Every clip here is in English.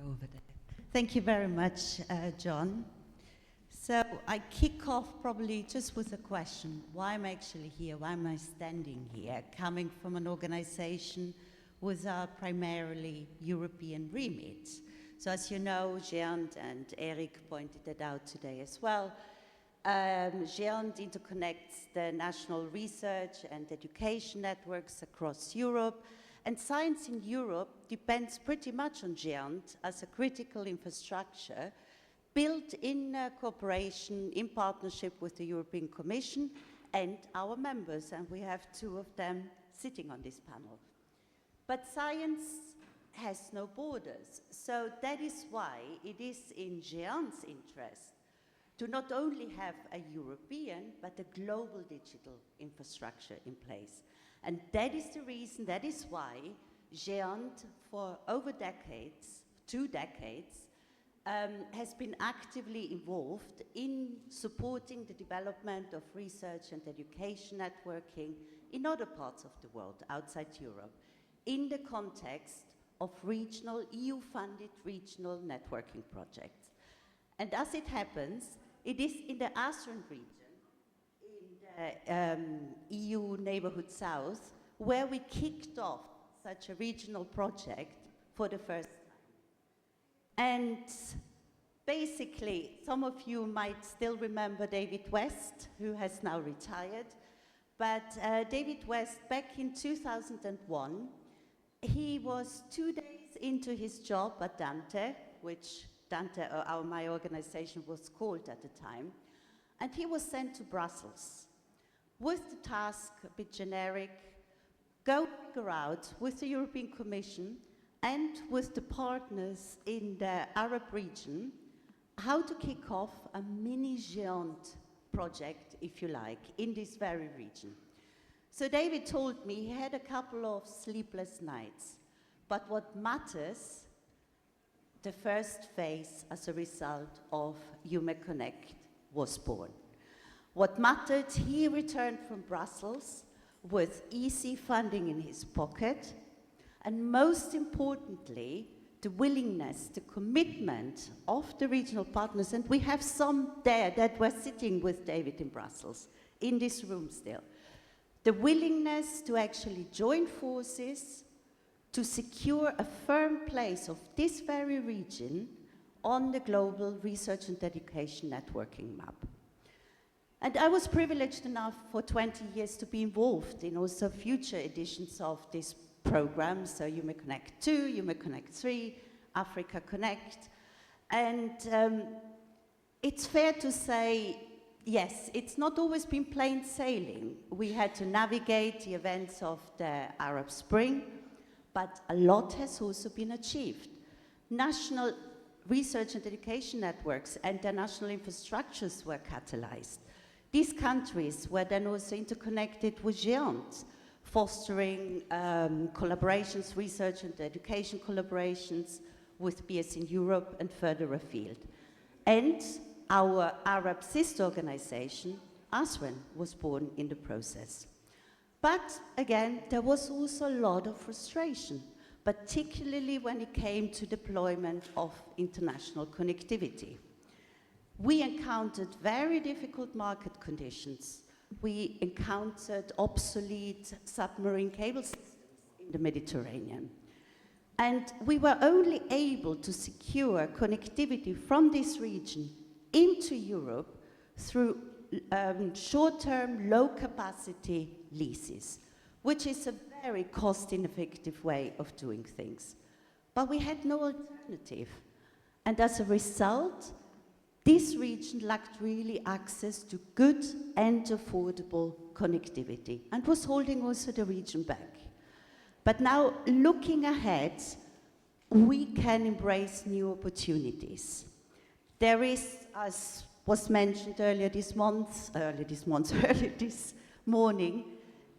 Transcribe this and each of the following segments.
over there. Thank you very much, John. So I kick off probably just with a question. Why am I actually here? Why am I standing here? Coming from an organization with a primarily European remit. So as you know, GÉANT, and Eric pointed it out today as well, GÉANT interconnects the national research and education networks across Europe, and science in Europe depends pretty much on GÉANT as a critical infrastructure built in cooperation, in partnership with the European Commission and our members, and we have two of them sitting on this panel. But science has no borders, so that is why it is in GÉANT's interest to not only have a European, but a global digital infrastructure in place. And that is the reason, that is why GÉANT, for over decades, 2 decades, has been actively involved in supporting the development of research and education networking in other parts of the world outside Europe, in the context of regional, EU-funded regional networking projects. And as it happens, it is in the ASREN region, in the EU neighborhood south, where we kicked off such a regional project for the first time. And basically, some of you might still remember David West, who has now retired. But David West, back in 2001, he was 2 days into his job at Dante, which Dante, my organization, was called at the time, and he was sent to Brussels with the task, a bit generic, go figure out with the European Commission and with the partners in the Arab region how to kick off a mini GÉANT project, if you like, in this very region. So David told me he had a couple of sleepless nights, but what matters, the first phase as a result of EUMEConnect was born. What mattered, he returned from Brussels with easy funding in his pocket, and most importantly, the willingness, the commitment of the regional partners, and we have some there that were sitting with David in Brussels, in this room still. The willingness to actually join forces to secure a firm place of this very region on the global research and education networking map. And I was privileged enough for 20 years to be involved in also future editions of this program, so EUMEConnect 2, EUMEConnect 3, Africa Connect. And it's fair to say, yes, it's not always been plain sailing. We had to navigate the events of the Arab Spring, but a lot has also been achieved. National research and education networks and their national infrastructures were catalyzed. These countries were then also interconnected with GÉANT, fostering collaborations, research and education collaborations with peers in Europe and further afield. And our Arab sister organization, ASREN, was born in the process. But again, there was also a lot of frustration, particularly when it came to deployment of international connectivity. We encountered very difficult market conditions. We encountered obsolete submarine cable systems in the Mediterranean. And we were only able to secure connectivity from this region into Europe through short-term, low-capacity leases, which is a very cost-ineffective way of doing things. But we had no alternative. And as a result, this region lacked really access to good and affordable connectivity and was holding also the region back. But now, looking ahead, we can embrace new opportunities. There is, as was mentioned earlier this morning,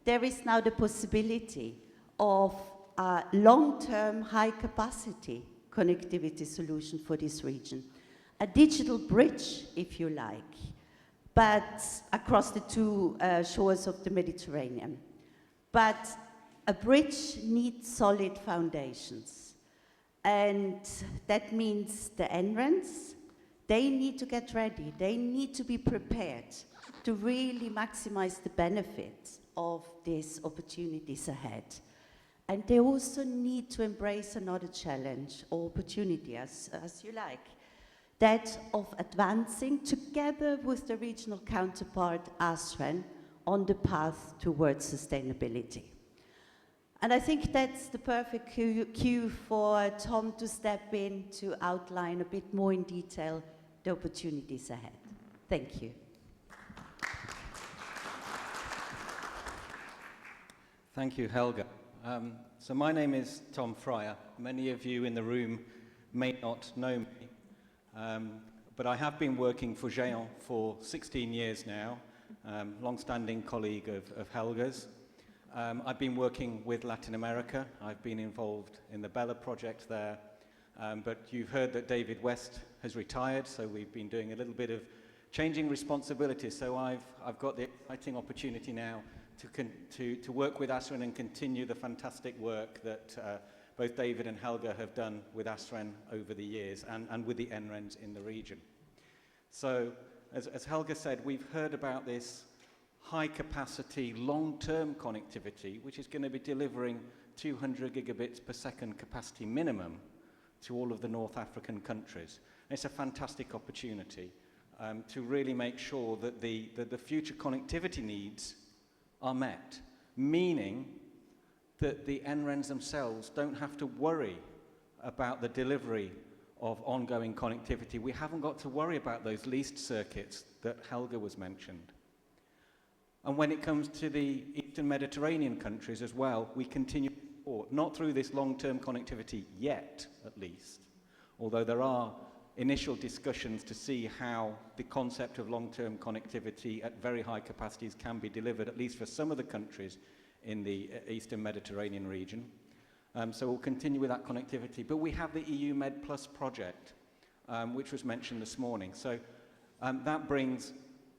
there is now the possibility of a long-term, high-capacity connectivity solution for this region. A digital bridge, if you like, but across the two shores of the Mediterranean. But a bridge needs solid foundations. And that means the NRENs, they need to get ready. They need to be prepared to really maximize the benefits of these opportunities ahead. And they also need to embrace another challenge or opportunity, as you like, that of advancing together with the regional counterpart, ASREN, on the path towards sustainability. And I think that's the perfect cue for Tom to step in to outline a bit more in detail the opportunities ahead. Thank you. Thank you, Helga. So my name is Tom Fryer. Many of you in the room may not know me, but I have been working for GÉANT for 16 years now, long-standing colleague of Helga's. I've been working with Latin America. I've been involved in the Bella project there, but you've heard that David West has retired, so we've been doing a little bit of changing responsibilities. So I've got the exciting opportunity now to work with ASREN and continue the fantastic work that both David and Helga have done with ASREN over the years and with the NRENs in the region. So, as Helga said, we've heard about this high-capacity, long-term connectivity, which is going to be delivering 200 gigabits per second capacity minimum to all of the North African countries. And it's a fantastic opportunity to really make sure that the future connectivity needs are met, meaning that the NRENs themselves don't have to worry about the delivery of ongoing connectivity. We haven't got to worry about those leased circuits that Helga was mentioned. And when it comes to the Eastern Mediterranean countries as well, we continue to support, not through this long-term connectivity yet, at least, although there are initial discussions to see how the concept of long-term connectivity at very high capacities can be delivered, at least for some of the countries in the Eastern Mediterranean region. So we'll continue with that connectivity. But we have the EU Med Plus project, which was mentioned this morning. So that brings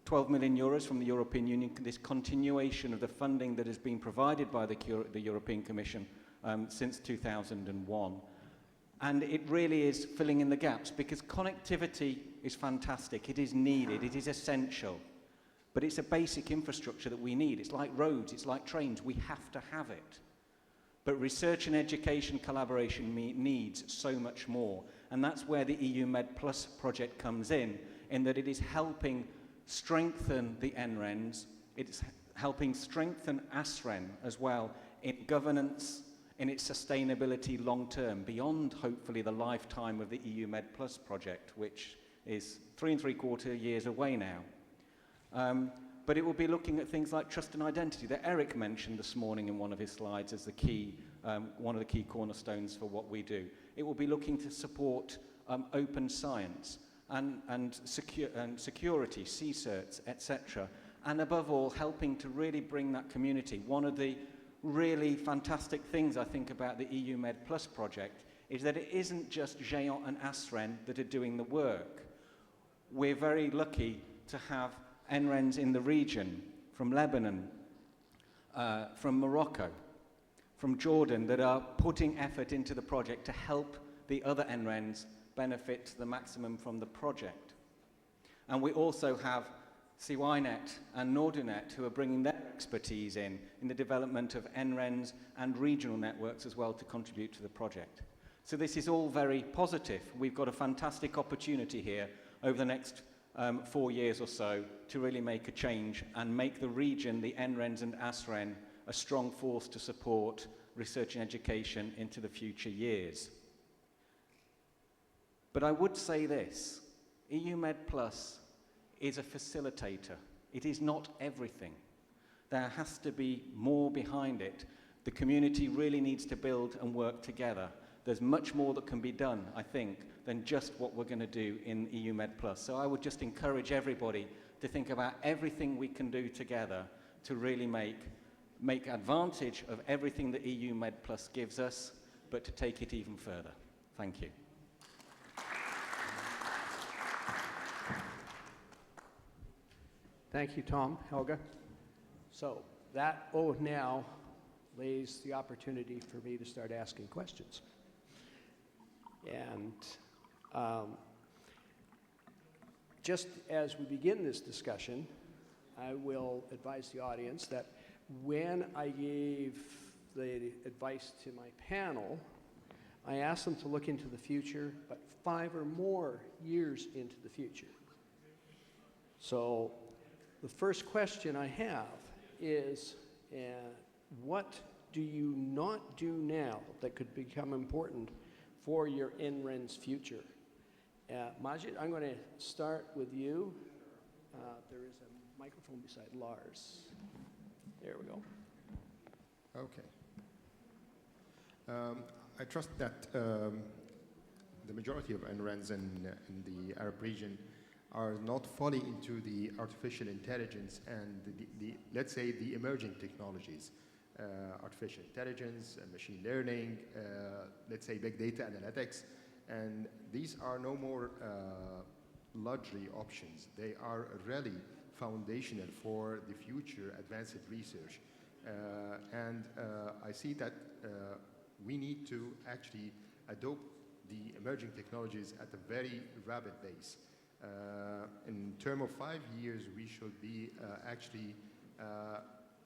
12 million euros from the European Union, this continuation of the funding that has been provided by the European Commission since 2001. And it really is filling in the gaps, because connectivity is fantastic, it is needed, it is essential. But it's a basic infrastructure that we need. It's like roads, it's like trains, we have to have it. But research and education collaboration needs so much more. And that's where the EU Med Plus project comes in that it is helping strengthen the NRENs, it's helping strengthen ASREN as well in governance, in its sustainability long-term, beyond hopefully the lifetime of the EU Med Plus project, which is 3¾ years away now. But it will be looking at things like trust and identity that Eric mentioned this morning in one of his slides as the key, one of the key cornerstones for what we do. It will be looking to support open science and security, CSERTs, etc. And above all, helping to really bring that community. One of the really fantastic things I think about the EU Med Plus project is that it isn't just GÉANT and ASREN that are doing the work. We're very lucky to have NRENs in the region, from Lebanon, from Morocco, from Jordan, that are putting effort into the project to help the other NRENs benefit to the maximum from the project. And we also have CYNET and NORDUnet, who are bringing their expertise in the development of NRENs and regional networks as well to contribute to the project. So this is all very positive. We've got a fantastic opportunity here over the next 4 years or so to really make a change and make the region, the NRENs and ASREN, a strong force to support research and education into the future years. But I would say this, EU Med Plus is a facilitator. It is not everything. There has to be more behind it. The community really needs to build and work together. There's much more that can be done, I think, than just what we're going to do in EU Med Plus. So I would just encourage everybody to think about everything we can do together to really make advantage of everything that EU Med Plus gives us, but to take it even further. Thank you. Thank you, Tom. Helga? So that now lays the opportunity for me to start asking questions. And just as we begin this discussion, I will advise the audience that when I gave the advice to my panel, I asked them to look into the future, but 5 or more years into the future. So the first question I have is, what do you not do now that could become important for your NRENs future? Majid, I'm going to start with you. There is a microphone beside Lars. There we go. Okay. I trust that the majority of NRENs in the Arab region are not fully into the artificial intelligence and let's say the emerging technologies, artificial intelligence, machine learning, let's say big data analytics, and these are no more luxury options. They are really foundational for the future advanced research. I see that we need to actually adopt the emerging technologies at a very rapid pace. In terms of 5 years, we should be actually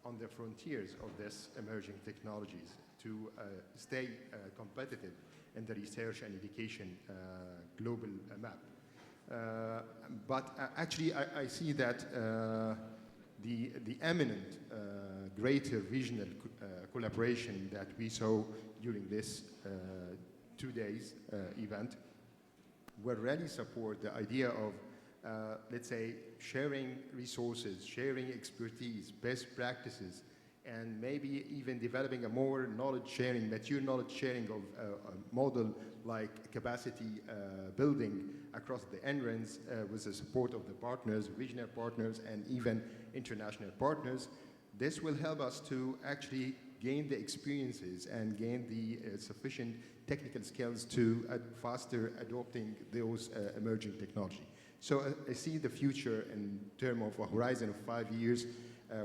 on the frontiers of this emerging technologies to stay competitive in the research and education global map. But actually, I see that the eminent greater regional collaboration that we saw during this 2 days event will really support the idea of, let's say, sharing resources, sharing expertise, best practices, and maybe even developing a more knowledge sharing, mature knowledge sharing of a model like capacity building across the NRENs with the support of the partners, regional partners, and even international partners. This will help us to actually gain the experiences and gain the sufficient technical skills to faster adopting those emerging technology. So I see the future in terms of a horizon of 5 years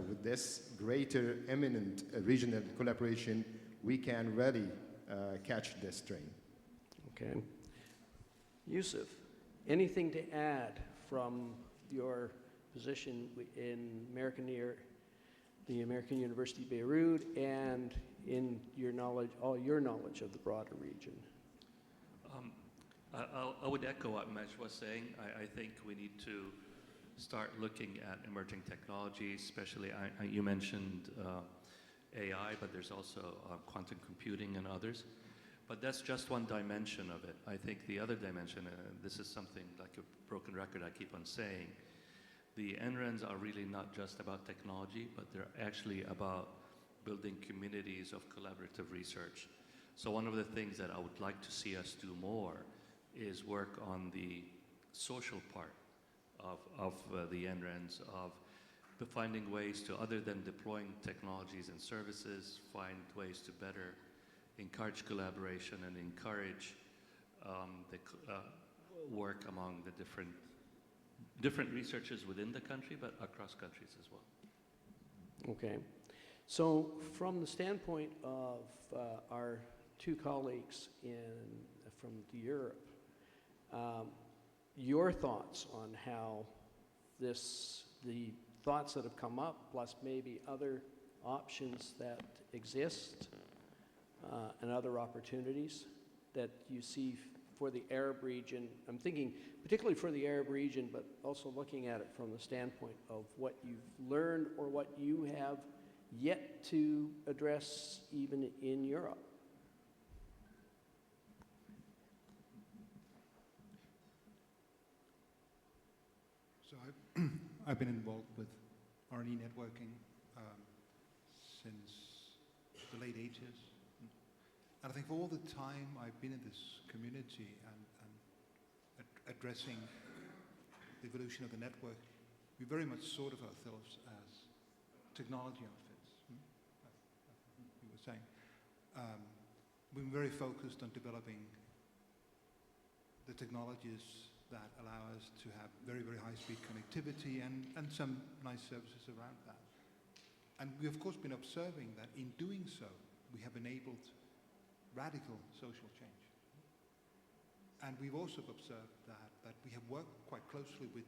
with this greater eminent regional collaboration, we can really catch this train. Okay. Yousif, anything to add from your position in the American University Beirut and in your knowledge, all your knowledge of the broader region? I would echo what Majid was saying. I think we need to start looking at emerging technologies, especially you mentioned AI, but there's also quantum computing and others. But that's just one dimension of it. I think the other dimension, this is something like a broken record I keep on saying, the NRENs are really not just about technology, but they're actually about building communities of collaborative research. So one of the things that I would like to see us do more is work on the social part of the NRENs, of finding ways to, other than deploying technologies and services, find ways to better encourage collaboration and encourage the work among the different researchers within the country, but across countries as well. Okay. So from the standpoint of our two colleagues from Europe, your thoughts on how the thoughts that have come up, plus maybe other options that exist and other opportunities that you see for the Arab region. I'm thinking particularly for the Arab region, but also looking at it from the standpoint of what you've learned or what you have yet to address even in Europe. So I've been involved with RNE networking since the late 80s. And I think for all the time I've been in this community and addressing the evolution of the network, we very much thought of ourselves as technology outfits. You were saying. We've been very focused on developing the technologies that allow us to have very, very high-speed connectivity and some nice services around that. And we, of course, been observing that in doing so, we have enabled radical social change. And we've also observed that we have worked quite closely with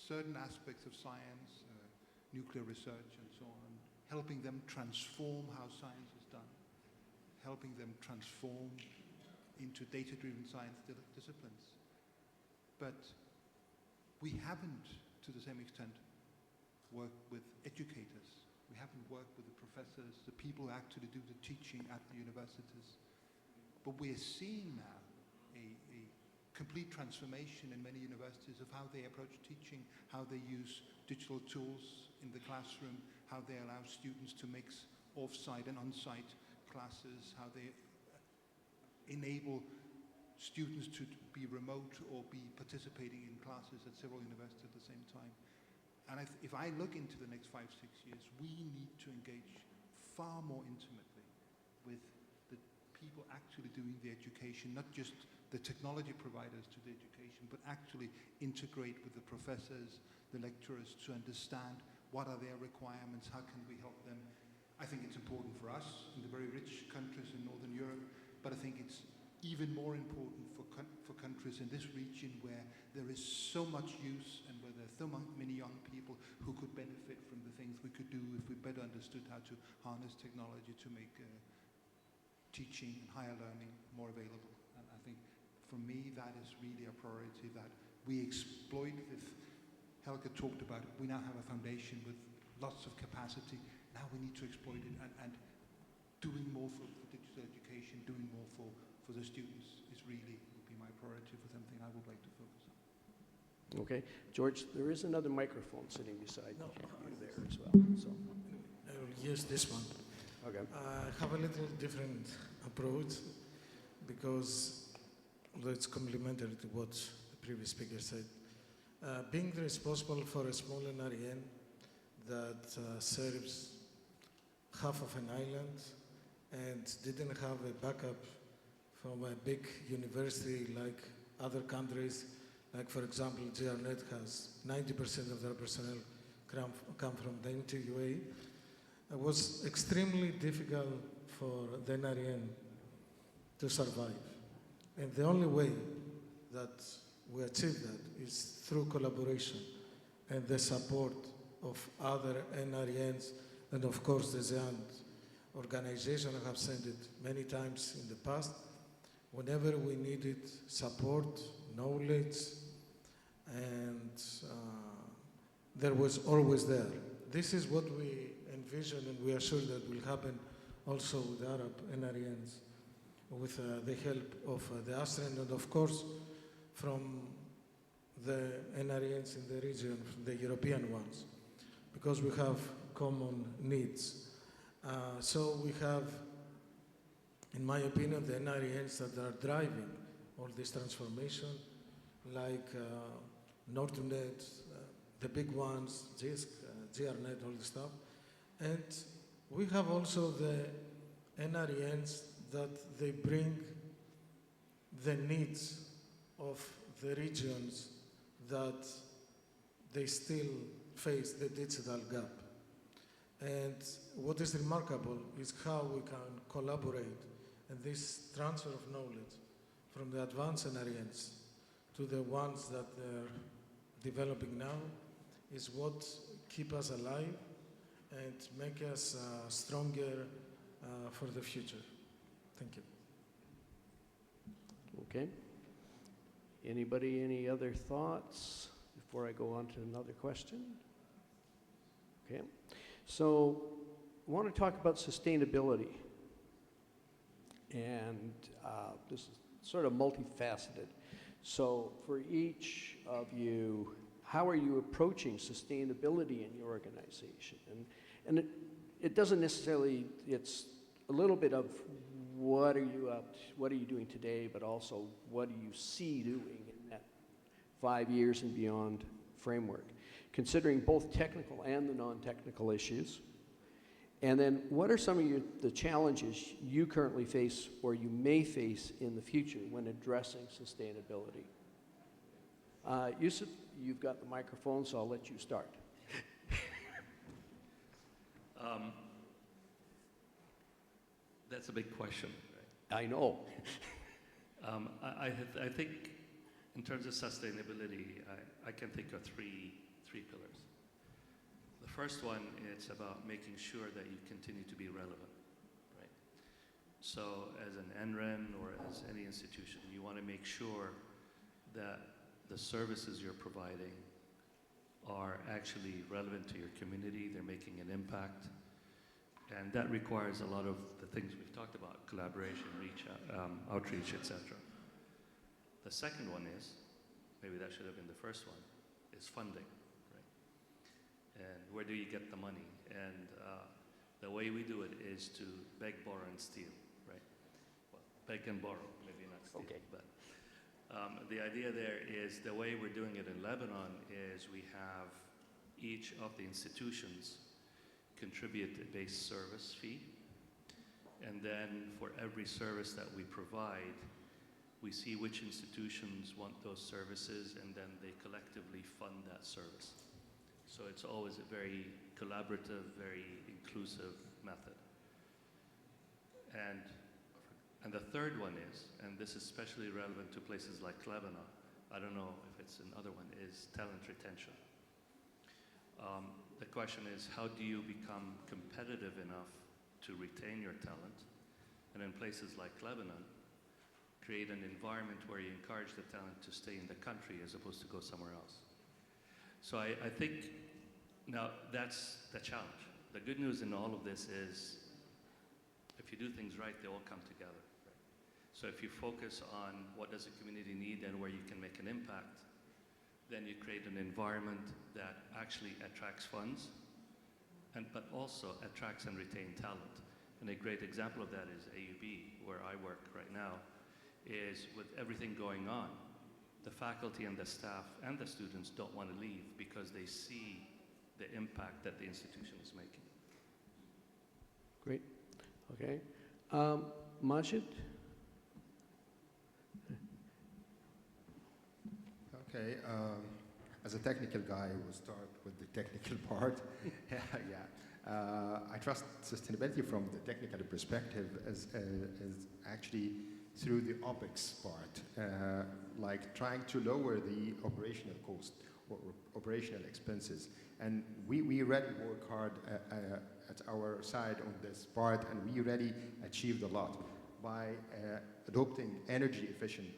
certain aspects of science, nuclear research and so on, helping them transform how science is done, helping them transform into data-driven science disciplines. But we haven't, to the same extent, worked with educators. We haven't worked with the professors, the people who actually do the teaching at the universities. But we're seeing now a complete transformation in many universities of how they approach teaching, how they use digital tools in the classroom, how they allow students to mix off-site and on-site classes, how they enable students to be remote or be participating in classes at several universities at the same time. And if I look into the next 5, 6 years, we need to engage far more intimately with the people actually doing the education, not just the technology providers to the education, but actually integrate with the professors, the lecturers, to understand what are their requirements, how can we help them. I think it's important for us in the very rich countries in Northern Europe, but I think it's even more important for countries in this region where there is so much use and where there are so many young people who could benefit from the things we could do if we better understood how to harness technology to make teaching and higher learning more available. And I think for me that is really a priority, that we exploit this. Helga talked about it. We now have a foundation with lots of capacity. Now we need to exploit it, and doing more for digital education, doing more for the students is really would be my priority for something I would like to focus on. Okay. George, there is another microphone sitting beside you there as well. So. I will use this one. Okay. I have a little different approach because, although it's complementary to what the previous speaker said, being responsible for a small NREN that serves half of an island and didn't have a backup from a big university like other countries, like for example GÉANT has 90% of their personnel come from the NTUA. It was extremely difficult for the NREN to survive. And the only way that we achieve that is through collaboration and the support of other NRENs and of course the GÉANT organization. I have said it many times in the past. Whenever we needed support, knowledge, and there was always there. This is what we envision, and we are sure that will happen also with Arab NRENs, with the help of the ASREN and of course from the NRENs in the region, the European ones, because we have common needs. So we have, in my opinion, the NRENs that are driving all this transformation, like NORDUnet, the big ones, JISC, GRNet, all this stuff. And we have also the NRENs that they bring the needs of the regions that they still face the digital gap. And what is remarkable is how we can collaborate, and this transfer of knowledge from the advanced NRENs to the ones that they're developing now is what keep us alive and make us stronger for the future. Thank you. Okay. Anybody, any other thoughts before I go on to another question? Okay. So I want to talk about sustainability. And this is sort of multifaceted. So for each of you, how are you approaching sustainability in your organization? And it doesn't necessarily, it's a little bit of what are you doing today, but also what do you see doing in that 5 years and beyond framework, considering both technical and the non-technical issues. And then what are some of the challenges you currently face or you may face in the future when addressing sustainability? Yousif, you've got the microphone, so I'll let you start. That's a big question. I know. I think in terms of sustainability, I can think of three pillars. The first one, it's about making sure that you continue to be relevant, right? So as an NREN or as any institution, you want to make sure that the services you're providing are actually relevant to your community, they're making an impact, and that requires a lot of the things we've talked about, collaboration, outreach, etc. The second one is, maybe that should have been the first one, is funding, right? And where do you get the money? And the way we do it is to beg, borrow, and steal, right? Well, beg and borrow, maybe not steal, Okay. but the idea there is the way we're doing it in Lebanon is we have each of the institutions contribute a base service fee, and then for every service that we provide, we see which institutions want those services, and then they collectively fund that service. So it's always a very collaborative, very inclusive method. And the third one is, and this is especially relevant to places like Lebanon, I don't know if it's another one, is talent retention. The question is, how do you become competitive enough to retain your talent? And in places like Lebanon, create an environment where you encourage the talent to stay in the country as opposed to go somewhere else. So I think now that's the challenge. The good news in all of this is if you do things right, they all come together. Right? So if you focus on what does the community need and where you can make an impact, then you create an environment that actually attracts funds, but also attracts and retains talent. And a great example of that is AUB, where I work right now, is with everything going on, the faculty and the staff and the students don't want to leave because they see the impact that the institution is making. Great. Okay. Majid? Okay, as a technical guy, we'll start with the technical part. I trust sustainability from the technical perspective as actually through the OpEx part, like trying to lower the operational cost or operational expenses. And we really work hard at our side on this part, and we really achieved a lot by adopting energy efficient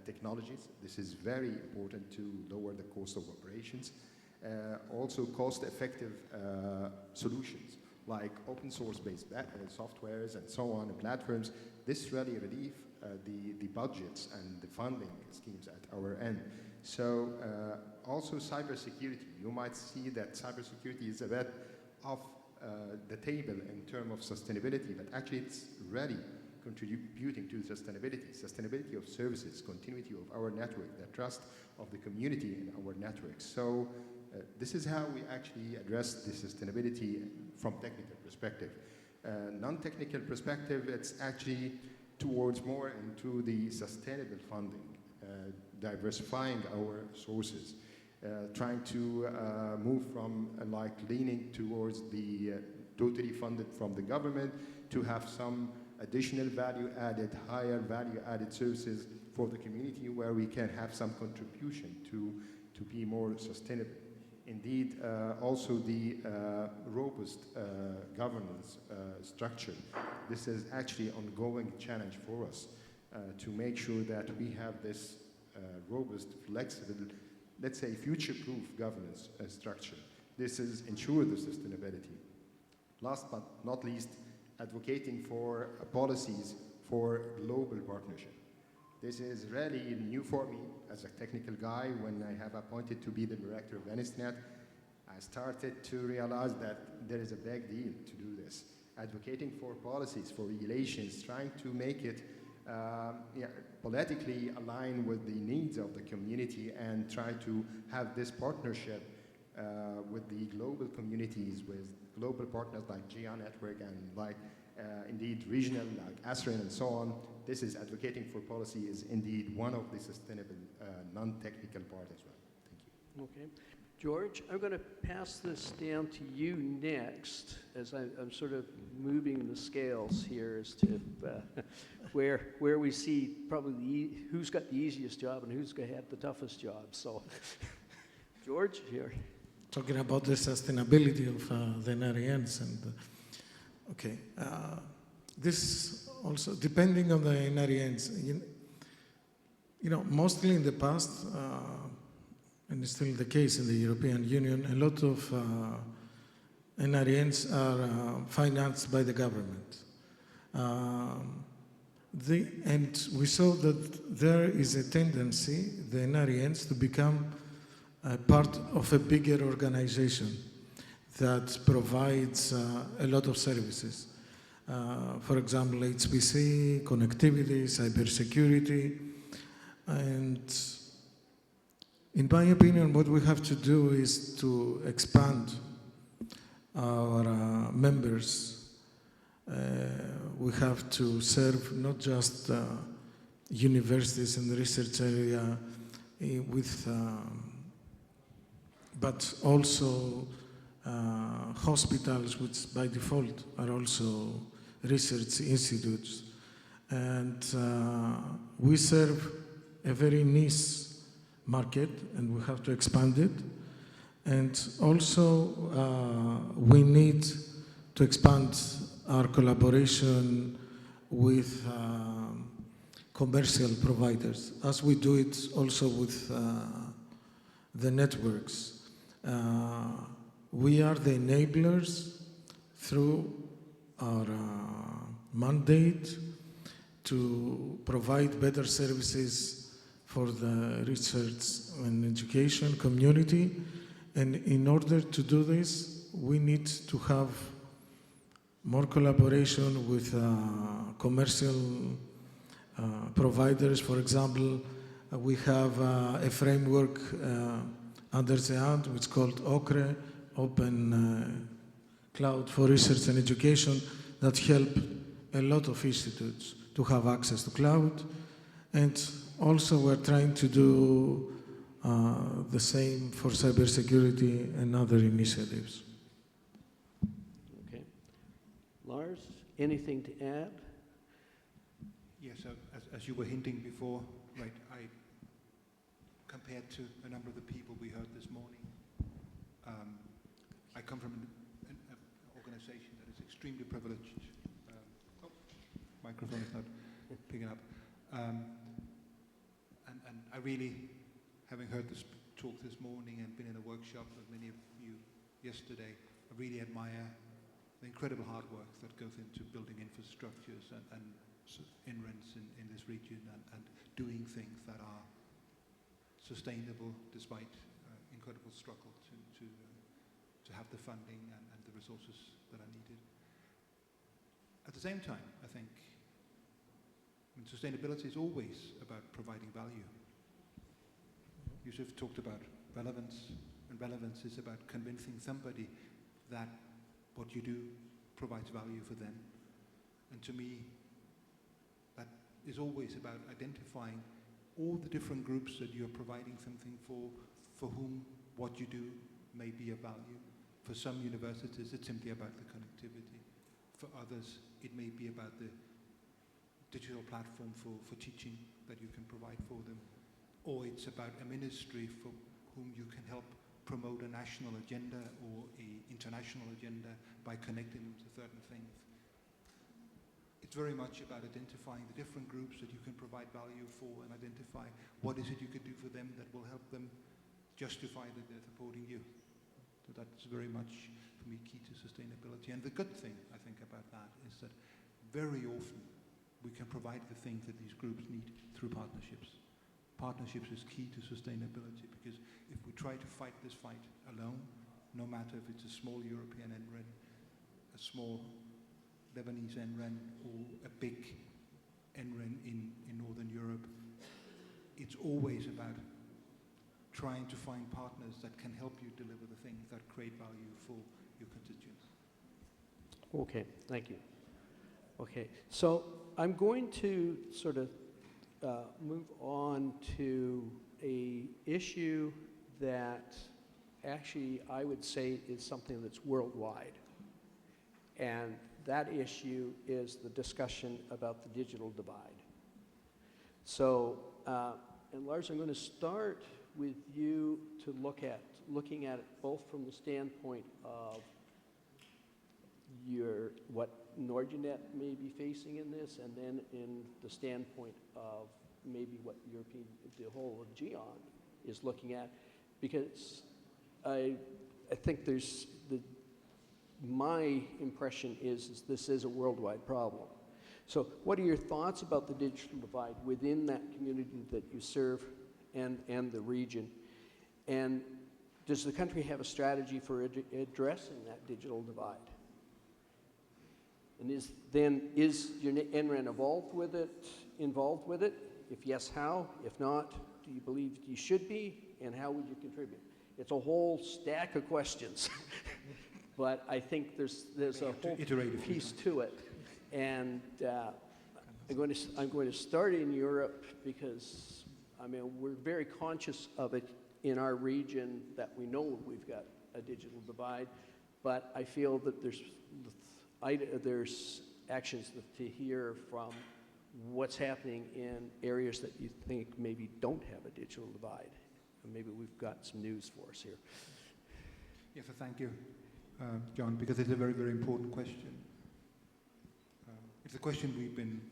technologies. This is very important to lower the cost of operations. Also cost effective solutions like open source based softwares and so on, and platforms. This really relieve the budgets and the funding schemes at our end. So also cybersecurity. You might see that cybersecurity is a bit off the table in terms of sustainability, but actually it's really contributing to sustainability of services, continuity of our network, the trust of the community in our network. So this is how we actually address the sustainability from technical perspective. Non-technical perspective, it's actually towards more into the sustainable funding, diversifying our sources, trying to move from like leaning towards the totally funded from the government to have some additional value added, higher value added services for the community where we can have some contribution to be more sustainable. Indeed, also the robust governance structure. This is actually an ongoing challenge for us to make sure that we have this robust, flexible, let's say future-proof governance structure. This is ensure the sustainability. Last but not least, advocating for policies for global partnership. This is really new for me as a technical guy. When I have appointed to be the director of ENSTINET, I started to realize that there is a big deal to do this. Advocating for policies, for regulations, trying to make it politically align with the needs of the community and try to have this partnership with the global communities, with global partners like GÉANT network and like indeed regional like ASREN and so on. This is advocating for policy is indeed one of the sustainable non-technical part as well. Thank you. Okay. George, I'm going to pass this down to you next, as I'm sort of moving the scales here as to where we see probably who's got the easiest job and who's going to have the toughest job. So, George, here. Talking about the sustainability of the NRENs and okay, this also depending on the NRENs. You know, mostly in the past. And it's still the case in the European Union, a lot of NRENs are financed by the government. And we saw that there is a tendency, the NRENs, to become a part of a bigger organization that provides a lot of services. For example, HPC, connectivity, cybersecurity, and in my opinion, what we have to do is to expand our members. We have to serve not just universities in the research area but also hospitals, which by default are also research institutes. And we serve a very niche market, and we have to expand it. And also, we need to expand our collaboration with commercial providers, as we do it also with the networks. We are the enablers through our mandate to provide better services for the research and education community. And in order to do this, we need to have more collaboration with commercial providers. For example, we have a framework under GÉANT, which is called OCRE, Open Cloud for Research and Education, that help a lot of institutes to have access to cloud. And also, we're trying to do the same for cybersecurity and other initiatives. Okay. Lars, anything to add? Yes, so as you were hinting before, right, compared to a number of the people we heard this morning, I come from an organization that is extremely privileged. Microphone is not picking up. And I really, having heard this talk this morning and been in a workshop with many of you yesterday, I really admire the incredible hard work that goes into building infrastructures and NRENs in this region and doing things that are sustainable despite incredible struggle to have the funding and the resources that are needed. At the same time, I think sustainability is always about providing value. Yousif talked about relevance, and relevance is about convincing somebody that what you do provides value for them. And to me, that is always about identifying all the different groups that you're providing something for whom what you do may be of value. For some universities, it's simply about the connectivity. For others, it may be about the digital platform for teaching that you can provide for them. Or it's about a ministry for whom you can help promote a national agenda or an international agenda by connecting them to certain things. It's very much about identifying the different groups that you can provide value for and identify what is it you could do for them that will help them justify that they're supporting you. So that's very much, for me, key to sustainability. And the good thing, I think, about that is that very often we can provide the things that these groups need through partnerships. Partnerships is key to sustainability, because if we try to fight this fight alone, no matter if it's a small European NREN, a small Lebanese NREN, or a big NREN in Northern Europe, it's always about trying to find partners that can help you deliver the things that create value for your constituents. Okay, thank you. Okay, so I'm going to sort of move on to a issue that actually, I would say is something that's worldwide. And that issue is the discussion about the digital divide. So, and Lars, I'm going to start with you to looking at it both from the standpoint of what NORDUnet may be facing in this, and then in the standpoint of maybe what the whole of GÉANT is looking at, because I think my impression is this is a worldwide problem. So what are your thoughts about the digital divide within that community that you serve and the region? And does the country have a strategy for addressing that digital divide? And is your NREN involved with it? If yes, how? If not, do you believe you should be? And how would you contribute? It's a whole stack of questions. But I think there's a whole piece to it. And I'm going to start in Europe because, I mean, we're very conscious of it in our region that we know we've got a digital divide, but I feel that there's actions to hear from what's happening in areas that you think maybe don't have a digital divide. And maybe we've got some news for us here. Yes, so thank you, John, because it's a very, very important question. It's a question we've been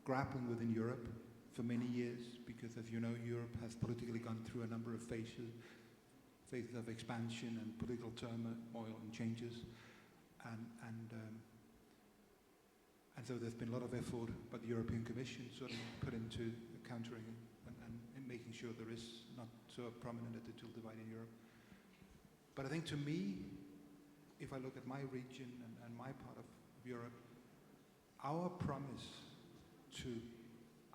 grappling with in Europe for many years, because as you know, Europe has politically gone through a number of phases of expansion and political turmoil and changes. And so there's been a lot of effort by the European Commission sort of put into countering and making sure there is not so prominent a digital divide in Europe. But I think to me, if I look at my region and my part of Europe, our promise to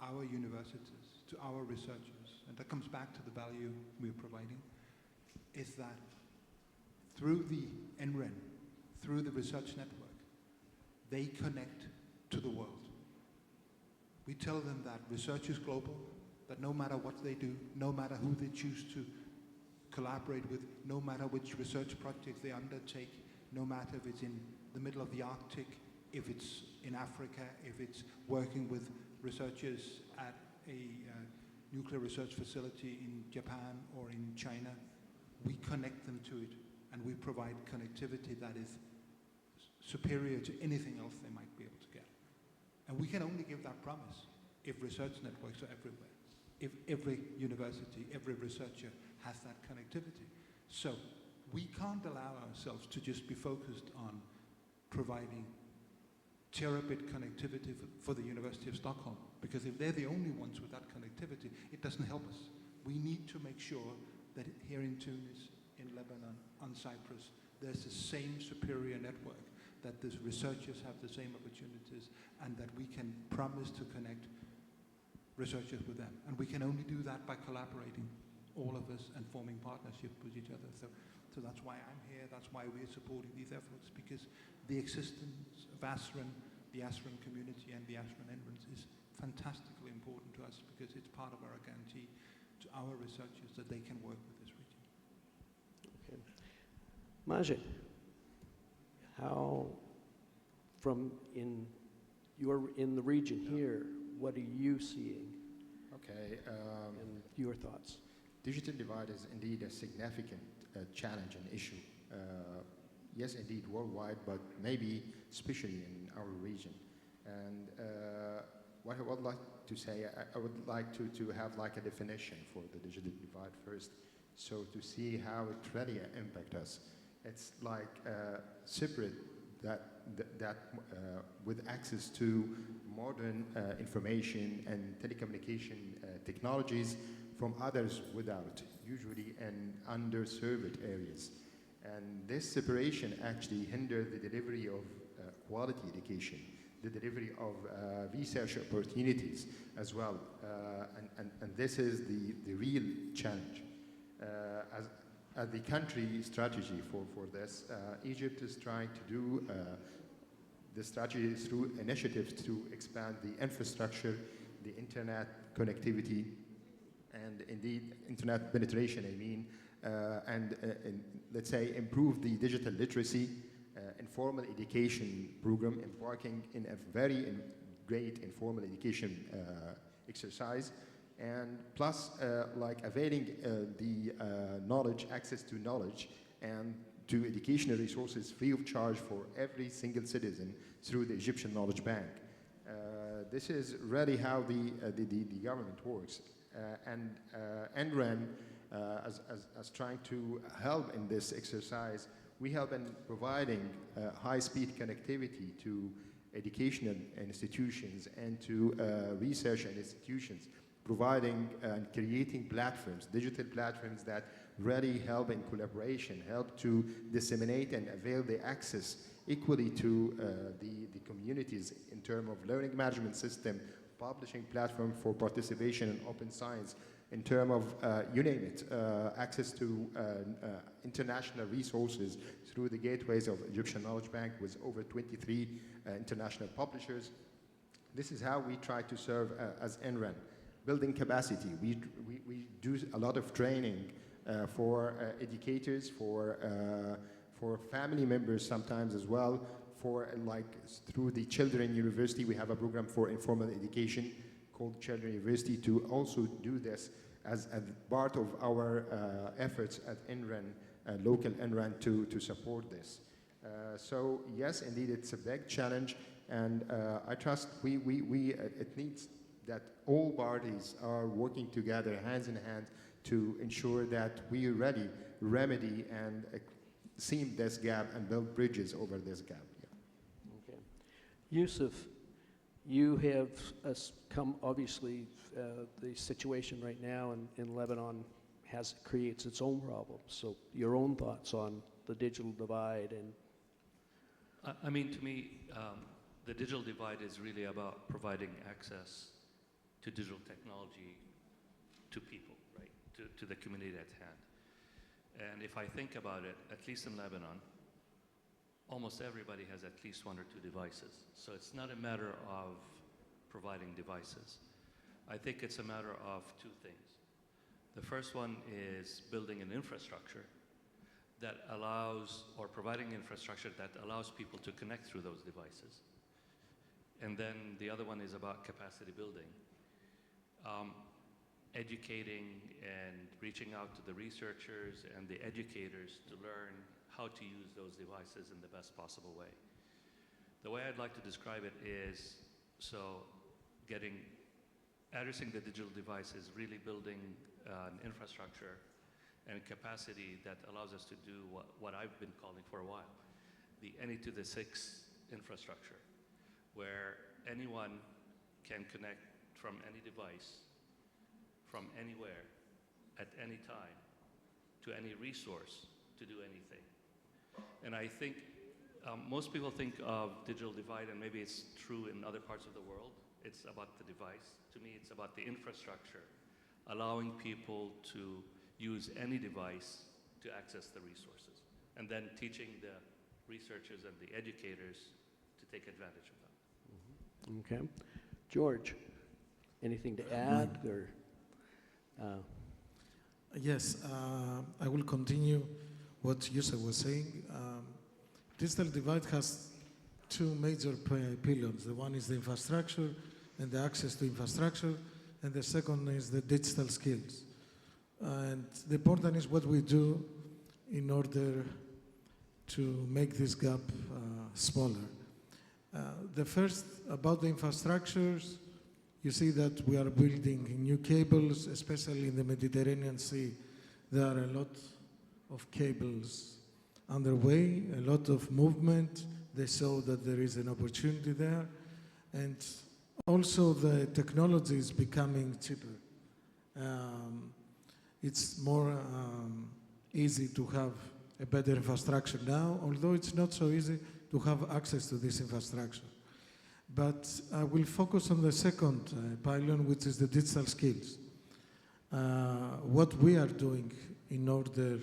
our universities, to our researchers, and that comes back to the value we're providing, is that through the NREN, through the research network, they connect to the world. We tell them that research is global, that no matter what they do, no matter who they choose to collaborate with, no matter which research projects they undertake, no matter if it's in the middle of the Arctic, if it's in Africa, if it's working with researchers at a nuclear research facility in Japan or in China, we connect them to it, and we provide connectivity that is superior to anything else they might be able to get. And we can only give that promise if research networks are everywhere, if every university, every researcher has that connectivity. So we can't allow ourselves to just be focused on providing terabit connectivity for the University of Stockholm, because if they're the only ones with that connectivity, it doesn't help us. We need to make sure that here in Tunis, in Lebanon, on Cyprus, there's the same superior network, that the researchers have the same opportunities, and that we can promise to connect researchers with them. And we can only do that by collaborating, all of us, and forming partnership with each other. So that's why I'm here, that's why we're supporting these efforts, because the existence of ASREN, the ASREN community and the ASREN NRENs is fantastically important to us, because it's part of our guarantee to our researchers that they can work with this region. Okay. Majid, how, in the region here, what are you seeing? Okay. And your thoughts? Digital divide is indeed a significant challenge and issue. Yes, indeed, worldwide, but maybe especially in our region. And what I would like to say, I would like to have like a definition for the digital divide first, so to see how it really impacts us. It's like separate that with access to modern information and telecommunication technologies from others without, usually in underserved areas. And this separation actually hinders the delivery of quality education, the delivery of research opportunities as well. And this is the real challenge. As the country strategy for this, Egypt is trying to do the strategy through initiatives to expand the infrastructure, the internet connectivity, and indeed internet penetration, and let's say improve the digital literacy, informal education program, embarking in a very great informal education exercise, and plus like availing the knowledge, access to knowledge and to educational resources free of charge for every single citizen through the Egyptian Knowledge Bank. This is really how the government works. And NREN, as trying to help in this exercise, we help in providing high-speed connectivity to educational institutions and to research and institutions, providing and creating platforms, digital platforms that really help in collaboration, help to disseminate and avail the access equally to the communities in terms of learning management system, publishing platform for participation in open science, in terms of, you name it, access to international resources through the gateways of Egyptian Knowledge Bank with over 23 international publishers. This is how we try to serve as NREN. Building capacity. We do a lot of training for educators, for family members sometimes as well, for like through the Children University. We have a program for informal education called Children University to also do this as part of our efforts at NREN, local NREN, to support this. So yes, indeed, it's a big challenge, and I trust it needs that all parties are working together, hands in hand, to ensure that we really remedy and seam this gap and build bridges over this gap. Yeah. Okay. Yousif, you have come, obviously, the situation right now in Lebanon creates its own problems. So your own thoughts on the digital divide and... I mean, to me, the digital divide is really about providing access to digital technology to people, right, to the community at hand. And if I think about it, at least in Lebanon, almost everybody has at least one or two devices. So it's not a matter of providing devices. I think it's a matter of two things. The first one is building an infrastructure that allows, or providing infrastructure that allows people to connect through those devices. And then the other one is about capacity building. Educating and reaching out to the researchers and the educators to learn how to use those devices in the best possible way. The way I'd like to describe it is, addressing the digital devices, really building an infrastructure and capacity that allows us to do what I've been calling for a while, the any to the 6 infrastructure, where anyone can connect from any device, from anywhere, at any time, to any resource, to do anything. And I think most people think of digital divide, and maybe it's true in other parts of the world, it's about the device. To me, it's about the infrastructure, allowing people to use any device to access the resources, and then teaching the researchers and the educators to take advantage of that. Okay. George, anything to add? Or, Yes, I will continue what Yousif was saying. Digital divide has 2 major pillars. The one is the infrastructure and the access to infrastructure, and the second is the digital skills. And the important is what we do in order to make this gap smaller. The first, about the infrastructures, you see that we are building new cables, especially in the Mediterranean Sea. There are a lot of cables underway, a lot of movement. They show that there is an opportunity there. And also the technology is becoming cheaper. It's more easy to have a better infrastructure now, although it's not so easy to have access to this infrastructure. But I will focus on the second pylon, which is the digital skills. What we are doing in order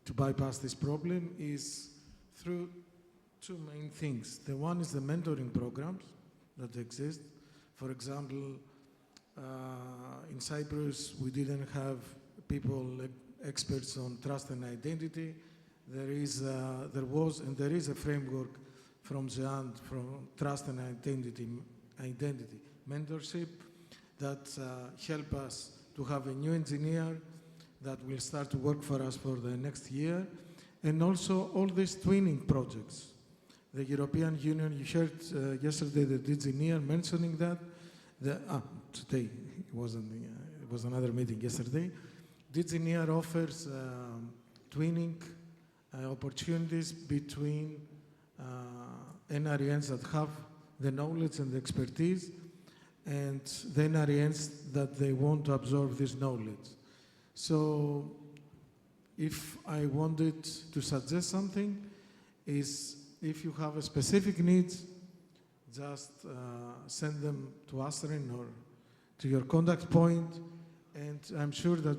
to bypass this problem is through 2 main things. The one is the mentoring programs that exist. For example, in Cyprus, we didn't have people experts on trust and identity. There was and there is a framework from GÉANT, from trust and identity mentorship that help us to have a new engineer that will start to work for us for the next year. And also all these twinning projects. The European Union, you heard yesterday the engineer mentioning that. Today, it was another meeting yesterday. The engineer offers twinning opportunities between NRENs that have the knowledge and the expertise and the NRENs that they want to absorb this knowledge. So if I wanted to suggest something, is if you have a specific needs, just send them to ASREN or to your contact point, and I'm sure that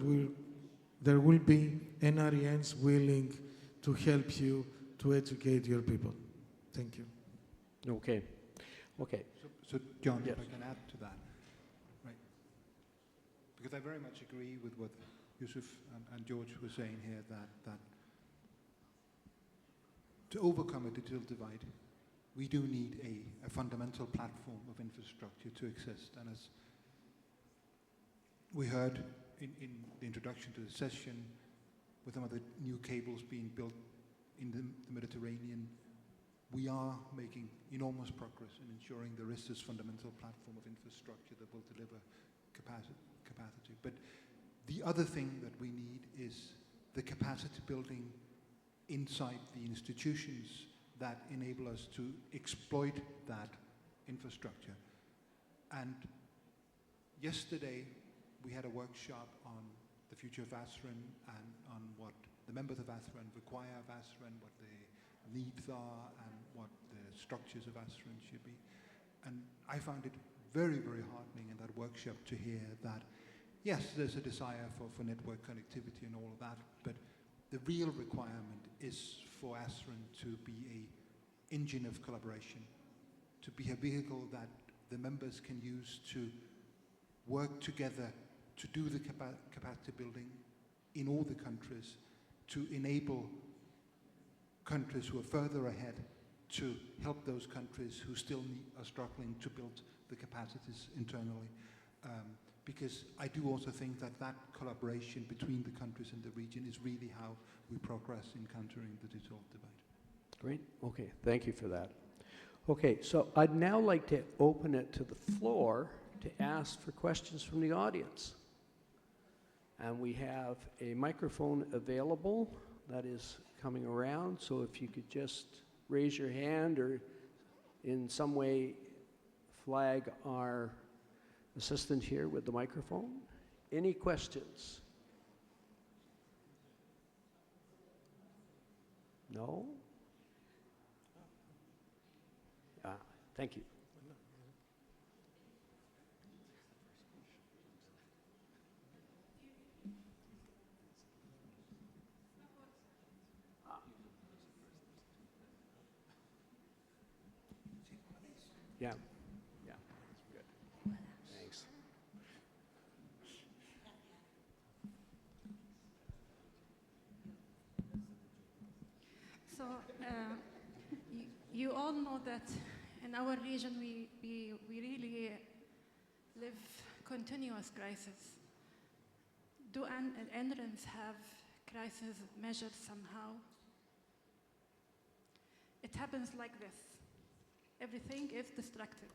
there will be NRENs willing to help you to educate your people. Thank you. Okay. Okay. So John, Yes. if I can add to that, right? Because I very much agree with what Yousif and George were saying here, that to overcome a digital divide, we do need a fundamental platform of infrastructure to exist. And as we heard in the introduction to the session, with some of the new cables being built in the Mediterranean, we are making enormous progress in ensuring there is this fundamental platform of infrastructure that will deliver capacity. But the other thing that we need is the capacity building inside the institutions that enable us to exploit that infrastructure. And yesterday, we had a workshop on the future of ASREN and on what the members of ASREN require of ASREN, what the needs are, and what the structures of ASREN should be. And I found it very, very heartening in that workshop to hear that, yes, there's a desire for network connectivity and all of that, but the real requirement is for ASREN to be an engine of collaboration, to be a vehicle that the members can use to work together to do the capacity building in all the countries, to enable countries who are further ahead to help those countries who still are struggling to build the capacities internally. Because I do also think that that collaboration between the countries in the region is really how we progress in countering the digital divide. Great. Okay. Thank you for that. Okay. So I'd now like to open it to the floor to ask for questions from the audience. And we have a microphone available that is coming around. So if you could just raise your hand or in some way flag our assistant here with the microphone. Any questions? No? Thank you. Yeah. Yeah. Good. Thanks. So you all know that in our region we really live continuous crisis. Do NRENs have crisis measured somehow? It happens like this. Everything is distracted.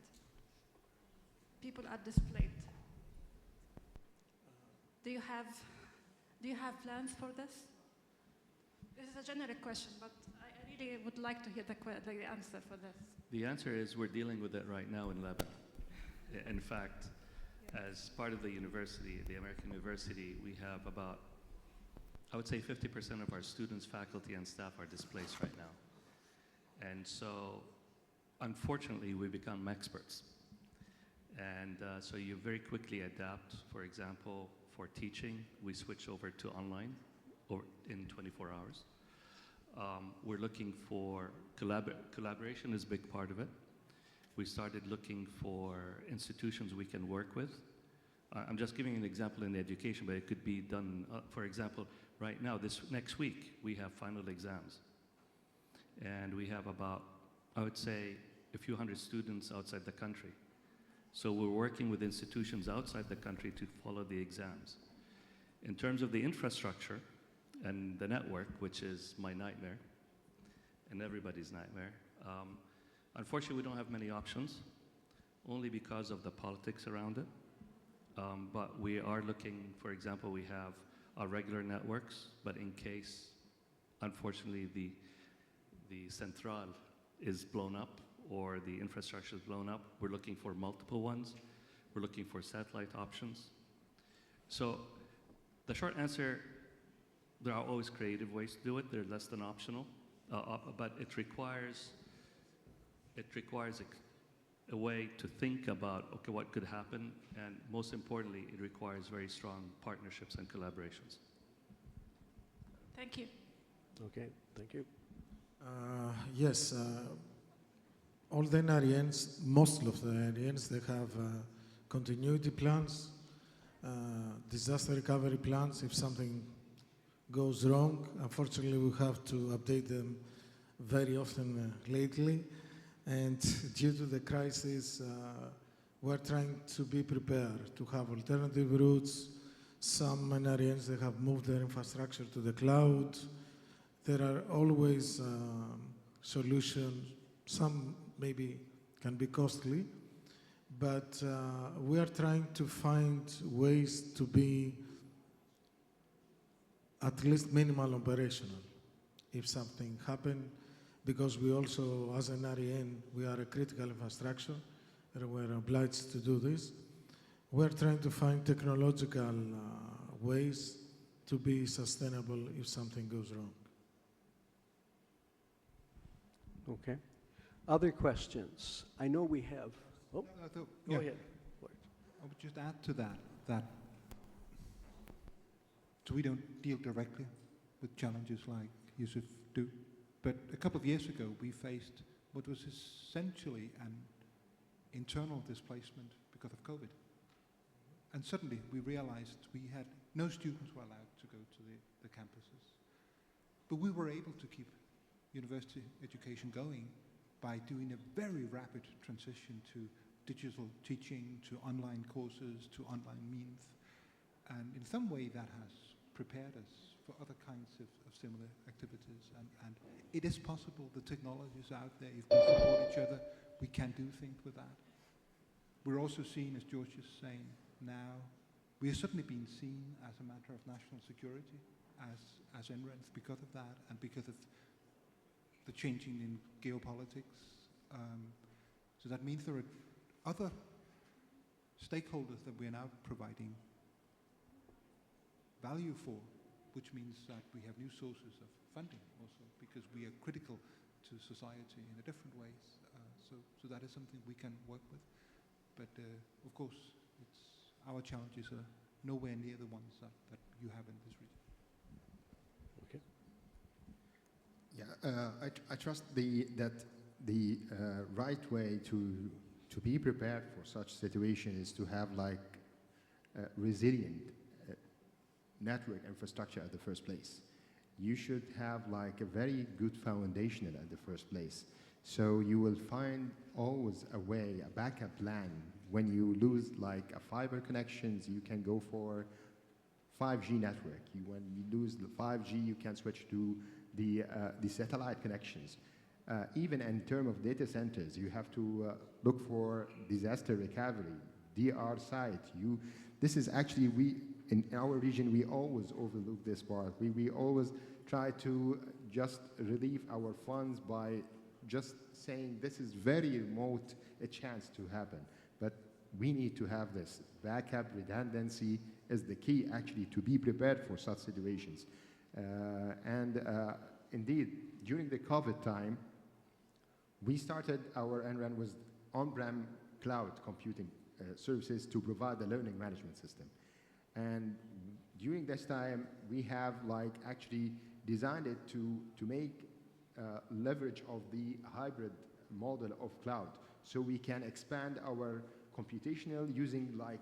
People are displaced. Do you have plans for this? This is a generic question, but I really would like to hear the answer for this. The answer is we're dealing with it right now in Lebanon. In fact, as part of the university, the American University, we have about, I would say 50% of our students, faculty, and staff are displaced right now. And so, unfortunately, we become experts. And so you very quickly adapt. For example, for teaching, we switch over to online in 24 hours. We're looking for collaboration is a big part of it. We started looking for institutions we can work with. I'm just giving an example in education, but it could be done, for example, right now, this next week, we have final exams. And we have about, I would say, a few hundred students outside the country. So we're working with institutions outside the country to follow the exams. In terms of the infrastructure and the network, which is my nightmare, and everybody's nightmare, unfortunately, we don't have many options, only because of the politics around it. But we are looking, for example, we have our regular networks, but in case, unfortunately, the central is blown up or the infrastructure is blown up, we're looking for multiple ones. We're looking for satellite options. So the short answer, there are always creative ways to do it. They're less than optional, but it requires a way to think about, okay, what could happen, and most importantly, it requires very strong partnerships and collaborations. Thank you. Okay, thank you. Yes, all the NRENs, most of the NRENs, they have continuity plans, disaster recovery plans if something goes wrong. Unfortunately, we have to update them very often lately. And due to the crisis, we're trying to be prepared to have alternative routes. Some NRENs, they have moved their infrastructure to the cloud. There are always solutions. Some maybe can be costly, but we are trying to find ways to be at least minimal operational if something happens, because we also, as an NREN, we are a critical infrastructure, and we're obliged to do this. We're trying to find technological ways to be sustainable if something goes wrong. Okay. Other questions? I know we have. Oh, go ahead. I would just add to that so we don't deal directly with challenges like Yousif do. But a couple of years ago, we faced what was essentially an internal displacement because of COVID. And suddenly we realized we had no students were allowed to go to the campuses. But we were able to keep university education going by doing a very rapid transition to digital teaching, to online courses, to online means. And in some way that has prepared us for other kinds of similar activities. And it is possible, the technology is out there, if we support each other, we can do things with that. We're also seen, as George is saying now, we are suddenly being seen as a matter of national security, as NRENs, because of that, and because of the changing in geopolitics. So that means there are other stakeholders that we are now providing value for, which means that we have new sources of funding also, because we are critical to society in a different ways. So that is something we can work with. But of course, our challenges are nowhere near the ones that you have in this region. Okay. Yeah, I trust that the right way to be prepared for such situation is to have like resilient network infrastructure at the first place. You should have like a very good foundation at the first place. So you will find always a way, a backup plan. When you lose like a fiber connections, you can go for 5G network. When you lose the 5G, you can switch to the satellite connections. Even in terms of data centers, you have to look for disaster recovery, DR site. This is actually, in our region, we always overlook this part. We always try to just relieve our funds by just saying this is very remote a chance to happen. But we need to have this. Backup redundancy is the key actually to be prepared for such situations. Indeed, during the COVID time, we started our NREN with on-prem cloud computing services to provide the learning management system. And during this time, we have like actually designed it to make leverage of the hybrid model of cloud. So we can expand our computational using like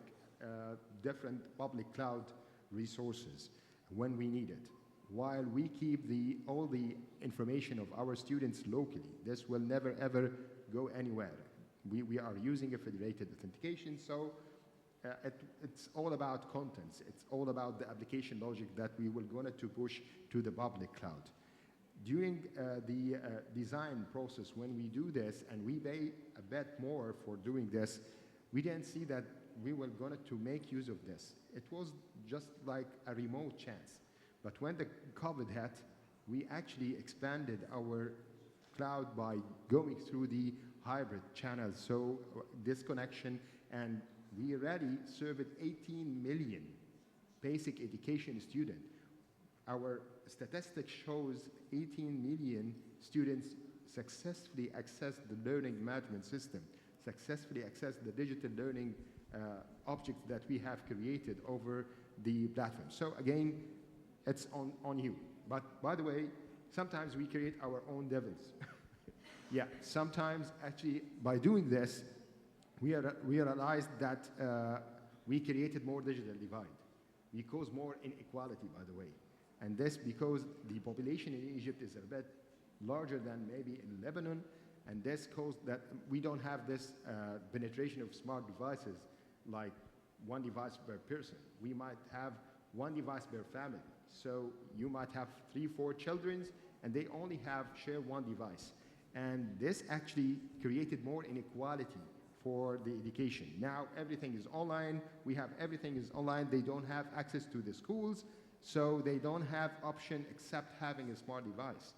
different public cloud resources when we need it, while we keep all the information of our students locally. This will never ever go anywhere. We are using a federated authentication, so it's all about contents. It's all about the application logic that we will going to push to the public cloud. During the design process, when we do this and we pay a bit more for doing this, we didn't see that we were going to make use of this. It was just like a remote chance. But when the COVID hit, we actually expanded our cloud by going through the hybrid channels. So this connection, and we already served 18 million basic education students. Our statistics shows 18 million students successfully access the learning management system, successfully access the digital learning objects that we have created over the platform. So again, it's on you. But by the way, sometimes we create our own devils. Yeah, sometimes actually by doing this, we realized that we created more digital divide. We caused more inequality, by the way. And this because the population in Egypt is a bit larger than maybe in Lebanon, and this caused that we don't have this penetration of smart devices like one device per person. We might have one device per family. So you might have 3, 4 children, and they only share one device. And this actually created more inequality for the education. Now everything is online. We have everything is online. They don't have access to the schools, so they don't have option except having a smart device.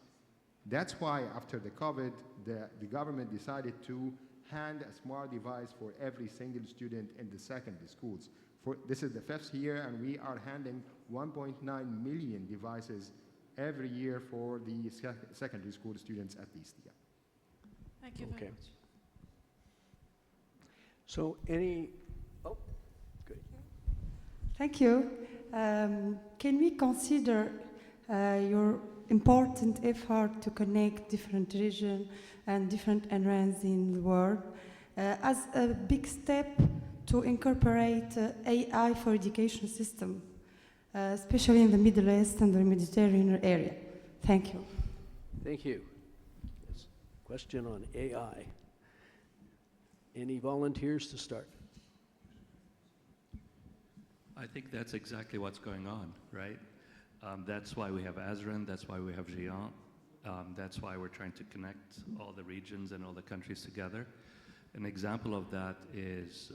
That's why after the COVID, the government decided to hand a smart device for every single student in the secondary schools. This is the 5th year, and we are handing 1.9 million devices every year for the secondary school students at least. Yeah. Thank you very much. So good. Thank you. Can we consider your important effort to connect different regions and different NRENs in the world as a big step to incorporate AI for education system, especially in the Middle East and the Mediterranean area? Thank you. Thank you. Yes. Question on AI. Any volunteers to start? I think that's exactly what's going on, right? That's why we have ASREN, that's why we have GÉANT, that's why we're trying to connect all the regions and all the countries together. An example of that is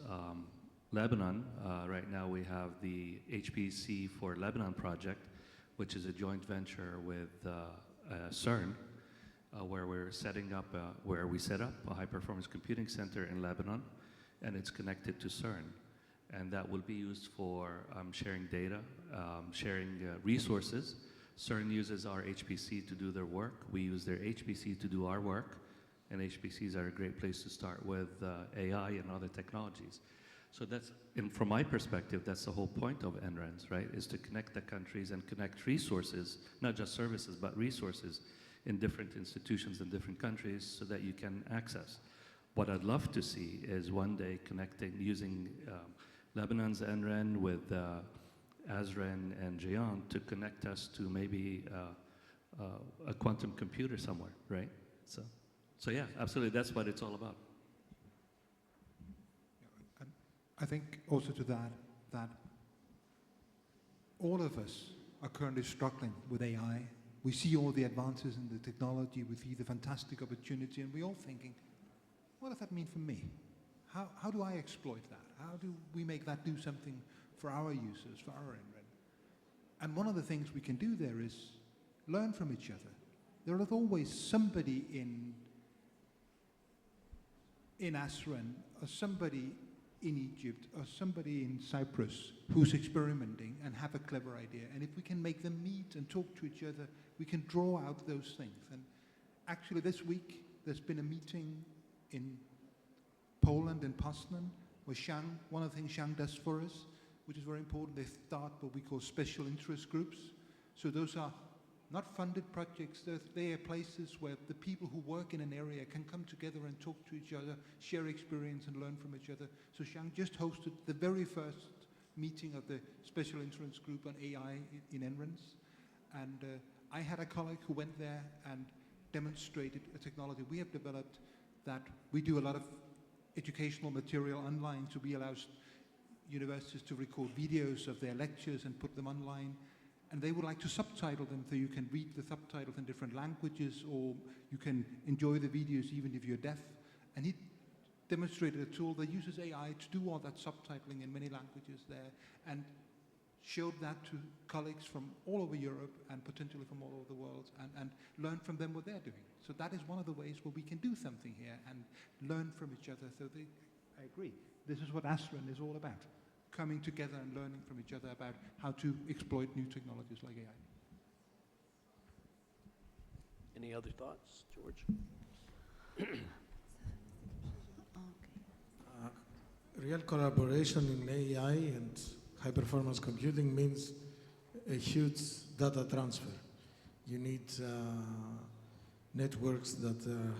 Lebanon. Right now we have the HPC for Lebanon project, which is a joint venture with CERN, where we set up a high-performance computing center in Lebanon, and it's connected to CERN. And that will be used for sharing data, sharing resources. CERN uses our HPC to do their work. We use their HPC to do our work. And HPCs are a great place to start with AI and other technologies. So that's, from my perspective, that's the whole point of NRENs, right? Is to connect the countries and connect resources, not just services, but resources in different institutions in different countries so that you can access. What I'd love to see is one day connecting, using Lebanon's NREN with ASREN and GÉANT to connect us to maybe a quantum computer somewhere, right? So yeah, absolutely, that's what it's all about. I think also to that all of us are currently struggling with AI. We see all the advances in the technology, we see the fantastic opportunity, and we're all thinking, what does that mean for me? How do I exploit that? How do we make that do something for our users, for our NREN? And one of the things we can do there is learn from each other. There is always somebody in ASREN, or somebody in Egypt, or somebody in Cyprus who's experimenting and have a clever idea. And if we can make them meet and talk to each other, we can draw out those things. And actually this week, there's been a meeting in Poland, in Poznan, where one of the things GÉANT does for us, which is very important, they start what we call special interest groups. So those are not funded projects, they are places where the people who work in an area can come together and talk to each other, share experience and learn from each other. So GÉANT just hosted the very first meeting of the Special Interest Group on AI in NRENs. And I had a colleague who went there and demonstrated a technology we have developed, that we do a lot of educational material online, so we allow universities to record videos of their lectures and put them online. And they would like to subtitle them, so you can read the subtitles in different languages, or you can enjoy the videos even if you're deaf. And he demonstrated a tool that uses AI to do all that subtitling in many languages there, and showed that to colleagues from all over Europe and potentially from all over the world, and learn from them what they're doing. So that is one of the ways where we can do something here and learn from each other. So I agree. This is what ASREN is all about. Coming together and learning from each other about how to exploit new technologies like AI. Any other thoughts, George? Real collaboration in AI and high-performance computing means a huge data transfer. You need networks that are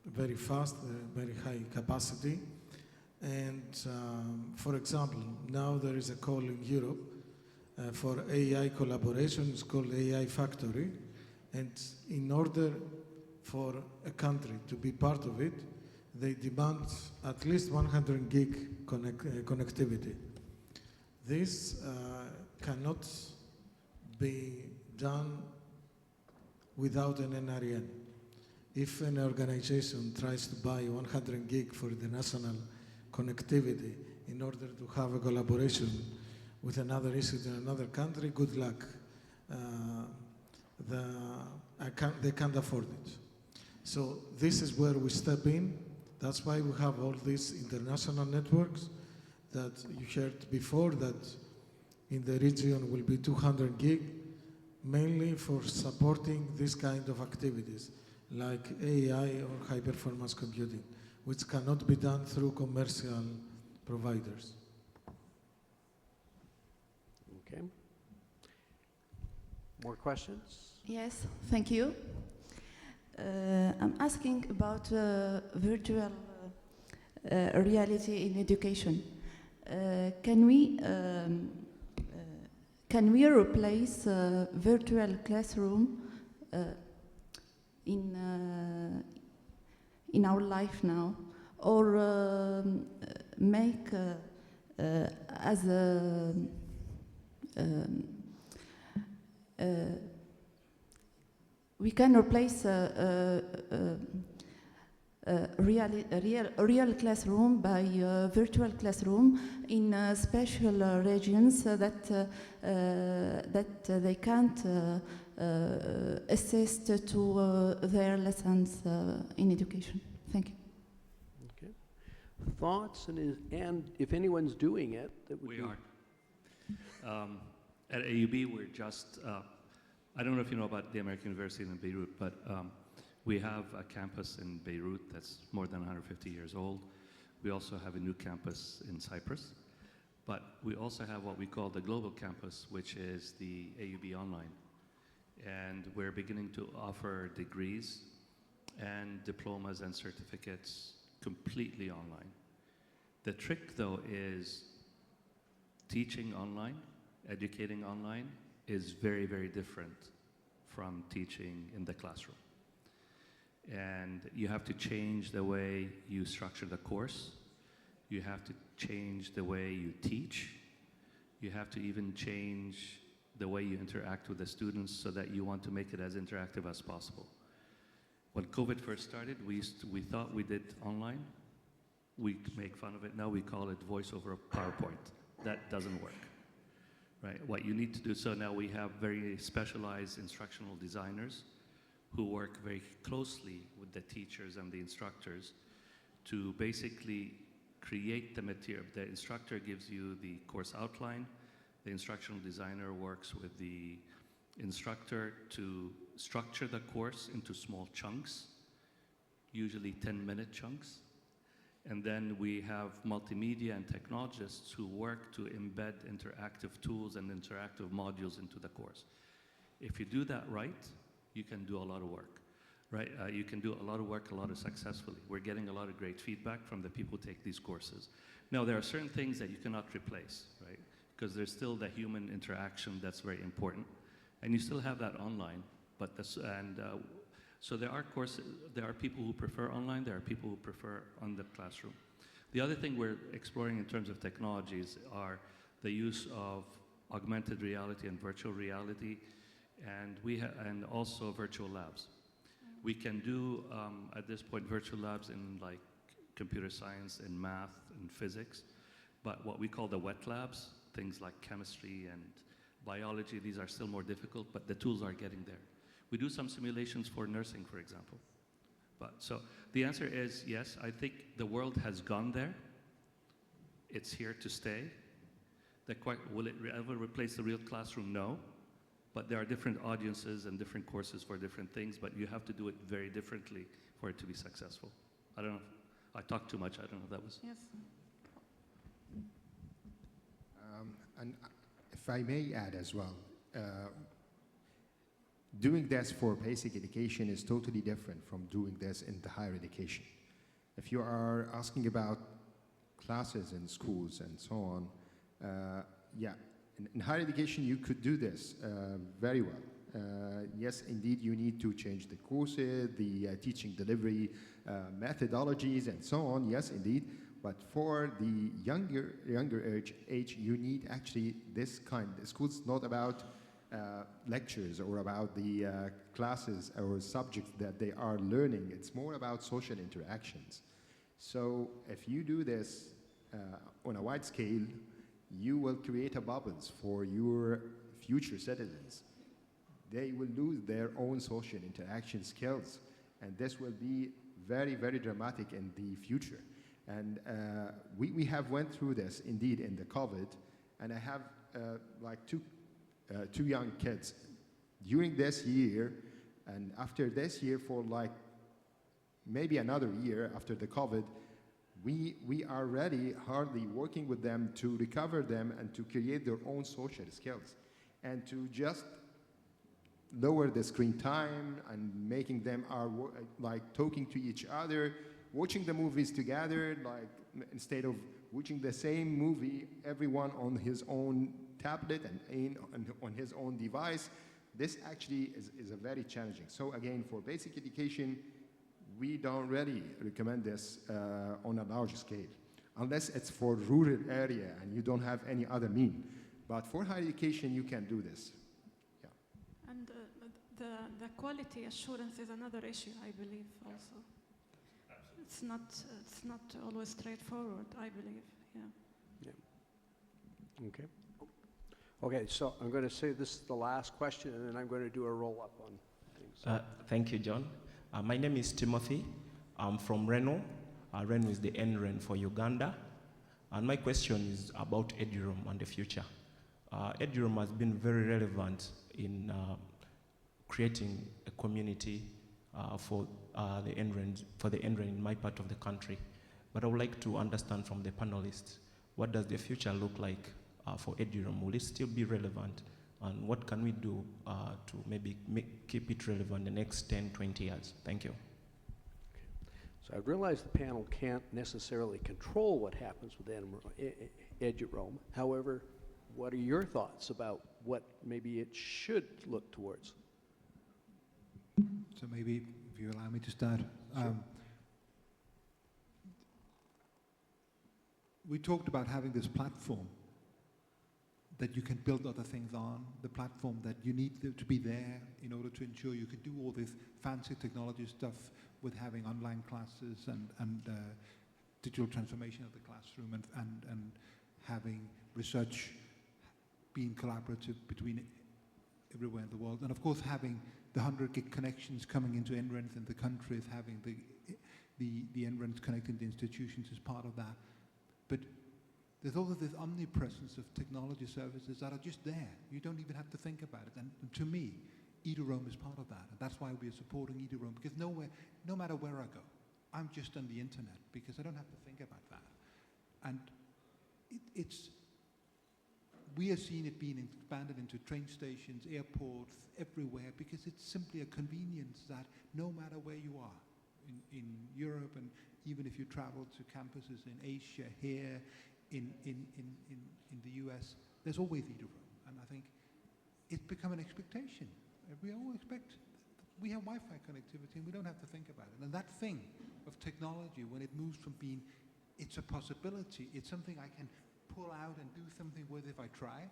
very fast, very high capacity. And for example, now there is a call in Europe for AI collaboration. It's called AI Factory. And in order for a country to be part of it, they demand at least 100 gig connectivity. This cannot be done without an NREN. If an organization tries to buy 100 gig for the national connectivity in order to have a collaboration with another institute in another country, good luck. They can't afford it. So this is where we step in. That's why we have all these international networks that you heard before, that in the region will be 200 gig, mainly for supporting this kind of activities, like AI or high-performance computing, which cannot be done through commercial providers. Okay. More questions? Yes, thank you. I'm asking about virtual reality in education. Can we replace virtual classroom in our life now, or make as a we can replace real classroom by virtual classroom in special regions that they can't assist to their lessons in education. Thank you. Okay. Thoughts, and if anyone's doing it, that would We be... are. At AUB, we're just, I don't know if you know about the American University in Beirut, but we have a campus in Beirut that's more than 150 years old. We also have a new campus in Cyprus. But we also have what we call the global campus, which is the AUB Online. And we're beginning to offer degrees and diplomas and certificates completely online. The trick, though, is teaching online, educating online, is very, very different from teaching in the classroom. And you have to change the way you structure the course. You have to change the way you teach. You have to even change the way you interact with the students so that you want to make it as interactive as possible. When COVID first started, we thought we did online. We make fun of it. Now we call it voice over PowerPoint. That doesn't work. Right? What you need to do, so now we have very specialized instructional designers who work very closely with the teachers and the instructors to basically create the material. The instructor gives you the course outline. The instructional designer works with the instructor to structure the course into small chunks, usually 10-minute chunks. And then we have multimedia and technologists who work to embed interactive tools and interactive modules into the course. If you do that right, you can do a lot of work, right? You can do a lot of work, a lot of successfully. We're getting a lot of great feedback from the people who take these courses. Now, there are certain things that you cannot replace, right? because there's still the human interaction that's very important. And you still have that online, but so there are courses, there are people who prefer online, there are people who prefer on the classroom. The other thing we're exploring in terms of technologies are the use of augmented reality and virtual reality, and also virtual labs. We can do, at this point, virtual labs in like computer science and math and physics, but what we call the wet labs, things like chemistry and biology, these are still more difficult, but the tools are getting there. We do some simulations for nursing, for example. So the answer is yes, I think the world has gone there. It's here to stay. Will it ever replace the real classroom? No. But there are different audiences and different courses for different things, but you have to do it very differently for it to be successful. I don't know. I talked too much. I don't know if that was... Yes. And if I may add as well, doing this for basic education is totally different from doing this in the higher education. If you are asking about classes in schools and so on, yeah, in higher education you could do this very well. Yes, indeed, you need to change the courses, the teaching delivery methodologies and so on, yes, indeed. But for the younger age, you need actually this kind. The school's not about lectures or about the classes or subjects that they are learning. It's more about social interactions. So if you do this on a wide scale, you will create a bubbles for your future citizens. They will lose their own social interaction skills, and this will be very, very dramatic in the future. And we have went through this indeed in the COVID, and I have like two young kids. During this year, and after this year for like maybe another year after the COVID, we are really hardly working with them to recover them and to create their own social skills and to just lower the screen time and making them like talking to each other, watching the movies together, like instead of watching the same movie, everyone on his own tablet and on his own device. This actually is a very challenging. So again, for basic education, we don't really recommend this on a large scale, unless it's for rural area and you don't have any other mean. But for higher education, you can do this. Yeah. And the quality assurance is another issue, I believe, also. It's not always straightforward, I believe. Yeah. Yeah. Okay. Okay, so I'm going to say this is the last question, and then I'm going to do a roll-up on things. Thank you, John. My name is Timothy. I'm from Reno. Reno is the NREN for Uganda. And my question is about EduRoam and the future. EduRoam has been very relevant in creating a community for the NREN in my part of the country. But I would like to understand from the panelists, what does the future look like for EduRoam? Will it still be relevant? And what can we do to maybe keep it relevant the next 10, 20 years? Thank you. Okay. So I realize the panel can't necessarily control what happens with EduRoam. However, what are your thoughts about what maybe it should look towards? So maybe, if you allow me to start. Sure. We talked about having this platform that you can build other things on, the platform that you need to be there in order to ensure you can do all this fancy technology stuff with having online classes and digital transformation of the classroom and having research being collaborative between everywhere in the world. And of course having the 100 gig connections coming into NRENs in the countries, having the NRENs connecting to institutions is part of that. But there's also this omnipresence of technology services that are just there. You don't even have to think about it. And to me, EduRoam is part of that. And that's why we are supporting EduRoam, because no matter where I go, I'm just on the internet because I don't have to think about that. And we are seeing it being expanded into train stations, airports, everywhere, because it's simply a convenience that no matter where you are, in Europe, and even if you travel to campuses in Asia, here, in the US, there's always e-room. And I think it's become an expectation. We all expect, we have Wi-Fi connectivity and we don't have to think about it. And that thing of technology, when it moves from being, it's a possibility, it's something I can pull out and do something with if I try,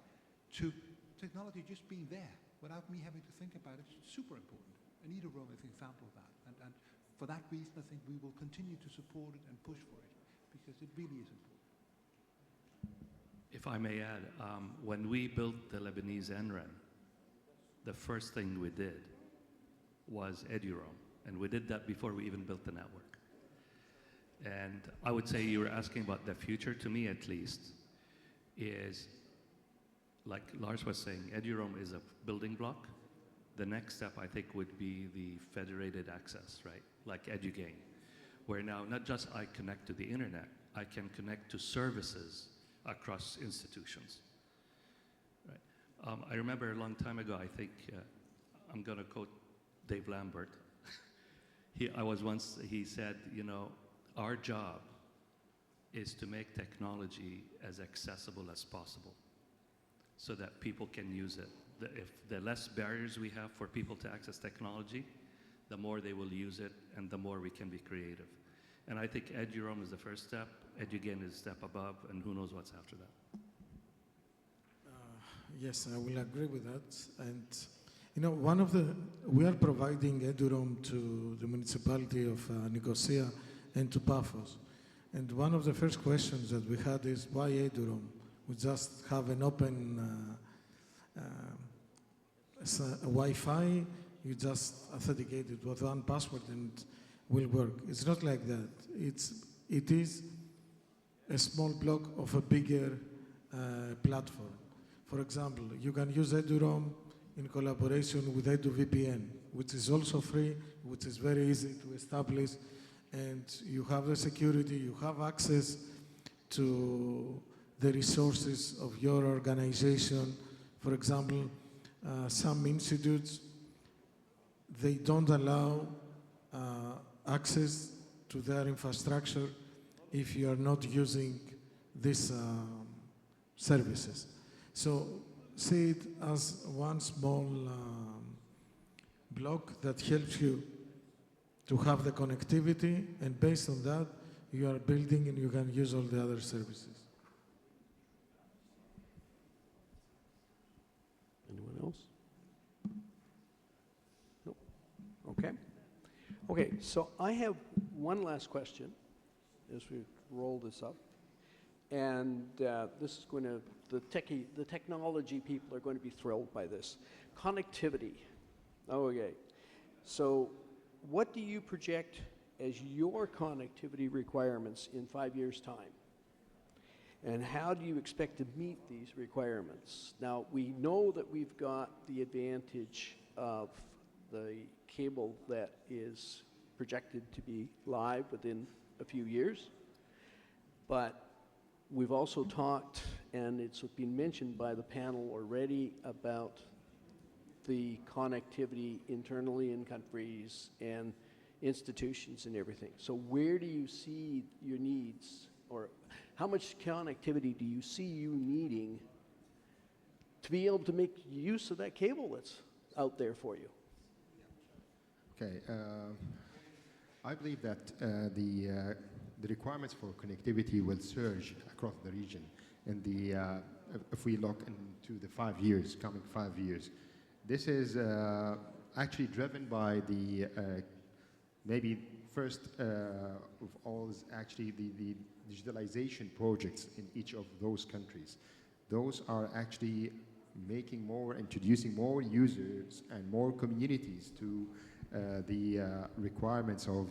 to technology just being there without me having to think about it, it's super important. And e-room is an example of that. And for that reason, I think we will continue to support it and push for it, because it really is important. If I may add, when we built the Lebanese NREN, the first thing we did was EduRoam, and we did that before we even built the network. And I would say you were asking about the future, to me at least, is, like Lars was saying, EduRoam is a building block. The next step, I think, would be the federated access, right? Like EduGAIN, where now not just I connect to the internet, I can connect to services across institutions. Right? I remember a long time ago, I think, I'm gonna quote Dave Lambert. He said, you know, our job is to make technology as accessible as possible so that people can use it. If the less barriers we have for people to access technology, the more they will use it and the more we can be creative. And I think EduRoam is the first step, EduGAIN is a step above, and who knows what's after that. Yes, I will agree with that. And you know, we are providing EduRoam to the municipality of Nicosia and to Paphos. And one of the first questions that we had is, why EduRoam? We just have an open Wi-Fi, you just authenticate it with one password and it will work. It's not like that. It is a small block of a bigger platform. For example, you can use EduRoam in collaboration with EduVPN, which is also free, which is very easy to establish, and you have the security, you have access to the resources of your organization. For example, some institutes, they don't allow access to their infrastructure if you are not using these services. So see it as one small block that helps you to have the connectivity, and based on that, you are building and you can use all the other services. Anyone else? Nope. Okay. Okay, so I have one last question as we roll this up. And this is going to, the technology people are going to be thrilled by this. Connectivity. Okay. So what do you project as your connectivity requirements in 5 years' time? And how do you expect to meet these requirements? Now, we know that we've got the advantage of the cable that is projected to be live within a few years, but we've also talked, and it's been mentioned by the panel already, about the connectivity internally in countries and institutions and everything. So where do you see your needs, or how much connectivity do you see you needing to be able to make use of that cable that's out there for you? Okay, I believe that the requirements for connectivity will surge across the region. And if we look into the 5 years, coming 5 years, this is actually driven by the maybe first of all is actually the digitalization projects in each of those countries. Those are actually making more, introducing more users and more communities to the requirements of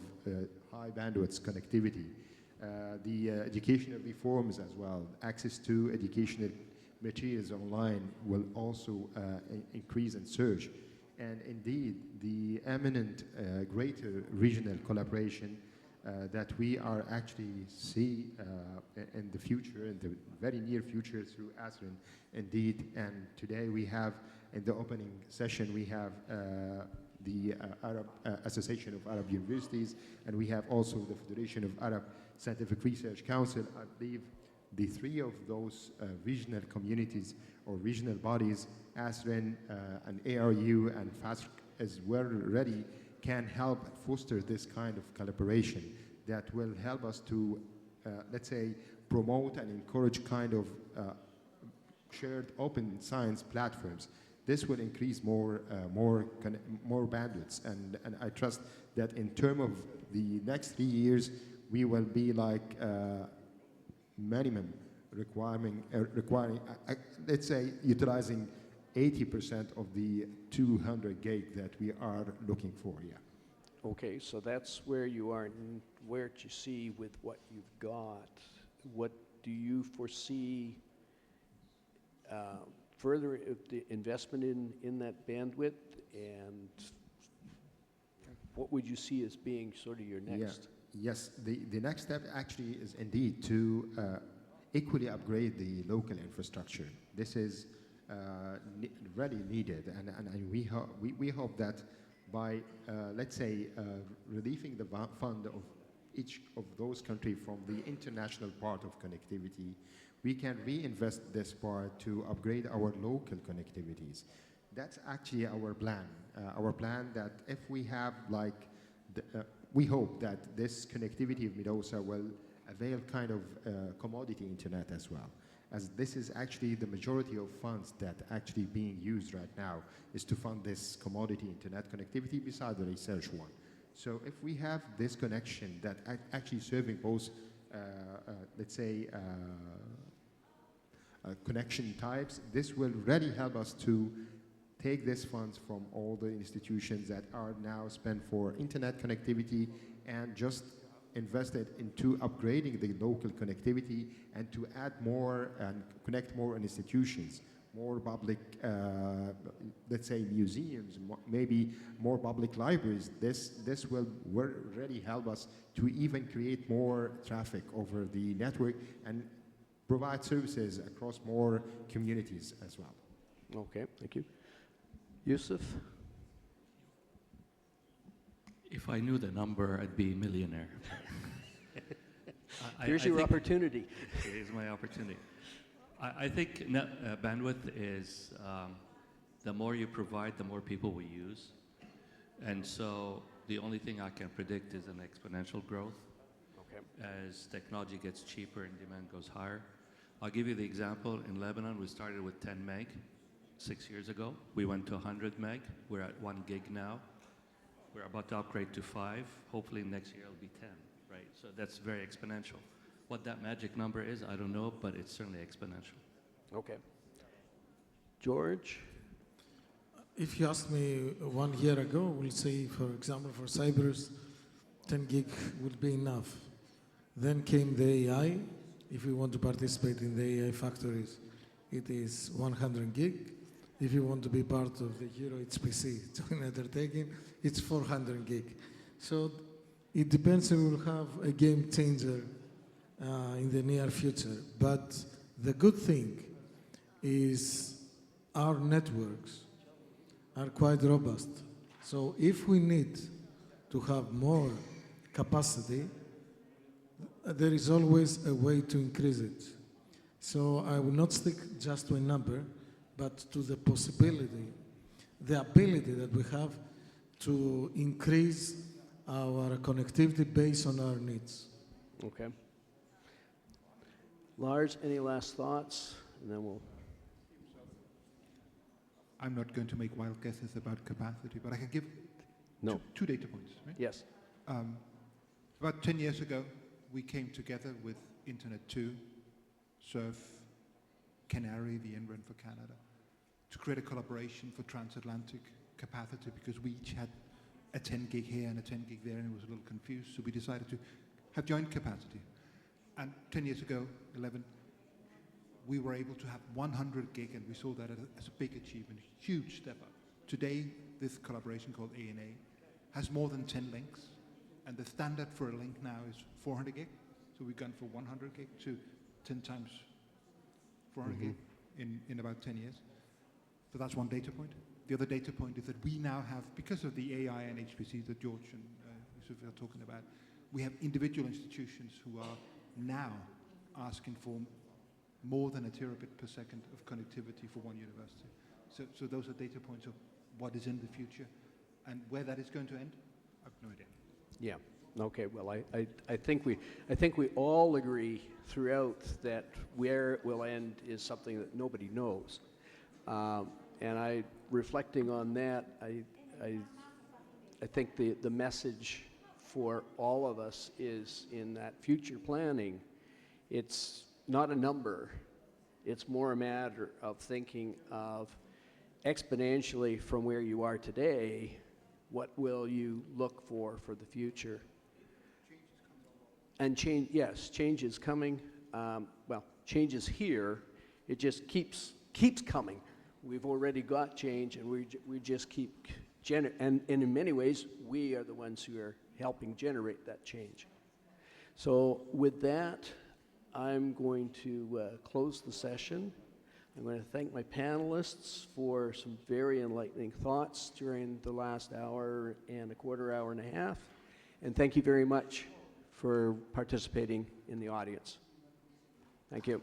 high bandwidth connectivity. The educational reforms as well, access to educational materials online will also increase and surge. And indeed, the eminent greater regional collaboration that we are actually see in the future, in the very near future through ASREN, indeed. And today we have, in the opening session, we have the Arab Association of Arab Universities, and we have also the Federation of Arab Scientific Research Council. I believe the three of those regional communities or regional bodies, ASREN and ARU and FASRC as well already, can help foster this kind of collaboration that will help us to, let's say, promote and encourage kind of shared open science platforms. This will increase more bandwidths, and I trust that in terms of the next 3 years, we will be like minimum requiring, let's say, utilizing 80% of the 200 gig that we are looking for. Yeah. Okay, so that's where you are, where do you see with what you've got? What do you foresee further the investment in that bandwidth, and what would you see as being sort of your next? Yeah. Yes, the next step actually is indeed to equally upgrade the local infrastructure. This is really needed, and we hope that by, let's say, relieving the fund of each of those countries from the international part of connectivity, we can reinvest this part to upgrade our local connectivities. That's actually our plan. Our plan that if we have like, we hope that this connectivity of Medosa will avail kind of commodity internet as well, as this is actually the majority of funds that actually being used right now is to fund this commodity internet connectivity beside the research one. So if we have this connection that actually serving both, let's say, connection types, this will really help us to take these funds from all the institutions that are now spent for internet connectivity and just invest it into upgrading the local connectivity and to add more and connect more institutions, more public, let's say, museums, maybe more public libraries. This will really help us to even create more traffic over the network and provide services across more communities as well. Okay, thank you. Yousif? If I knew the number, I'd be a millionaire. Here's your opportunity. Here's my opportunity. I think bandwidth is, the more you provide, the more people we use. And so the only thing I can predict is an exponential growth. Okay. As technology gets cheaper and demand goes higher. I'll give you the example. In Lebanon, we started with 10 meg 6 years ago. We went to 100 meg. We're at 1 gig now. We're about to upgrade to 5. Hopefully next year it'll be 10, right? So that's very exponential. What that magic number is, I don't know, but it's certainly exponential. Okay. George? If you asked me 1 year ago, we'll say, for example, for Cyprus, 10 gig would be enough. Then came the AI. If you want to participate in the AI factories, it is 100 gig. If you want to be part of the Euro HPC joint undertaking, it's 400 gig. So it depends, we will have a game changer in the near future. But the good thing is our networks are quite robust. So if we need to have more capacity, there is always a way to increase it. So I will not stick just to a number, but to the possibility, the ability that we have to increase our connectivity based on our needs. Okay. Lars, any last thoughts? And then we'll... I'm not going to make wild guesses about capacity, but I can give two data points. Right? Yes. About 10 years ago, we came together with Internet 2, SURF, Canary, the NREN for Canada, to create a collaboration for transatlantic capacity, because we each had a 10 gig here and a 10 gig there, and it was a little confused, so we decided to have joint capacity. And 10 years ago, 11, we were able to have 100 gig, and we saw that as a big achievement, a huge step up. Today, this collaboration called ANA has more than 10 links, and the standard for a link now is 400 gig. So we've gone from 100 gig to 10 times 400 gig in about 10 years. So that's one data point. The other data point is that we now have, because of the AI and HPC that George and Yousif are talking about, we have individual institutions who are now asking for more than a terabit per second of connectivity for one university. So those are data points of what is in the future, and where that is going to end, I have no idea. Yeah. Okay. Well, I think we all agree throughout that where it will end is something that nobody knows. And reflecting on that, I think the message for all of us is in that future planning, it's not a number. It's more a matter of thinking of exponentially from where you are today, what will you look for the future? And change, yes, change is coming. Well, change is here. It just keeps coming. We've already got change, and we just keep and in many ways, we are the ones who are helping generate that change. So with that, I'm going to close the session. I'm going to thank my panelists for some very enlightening thoughts during the last hour and a quarter, hour and a half. And thank you very much for participating in the audience. Thank you.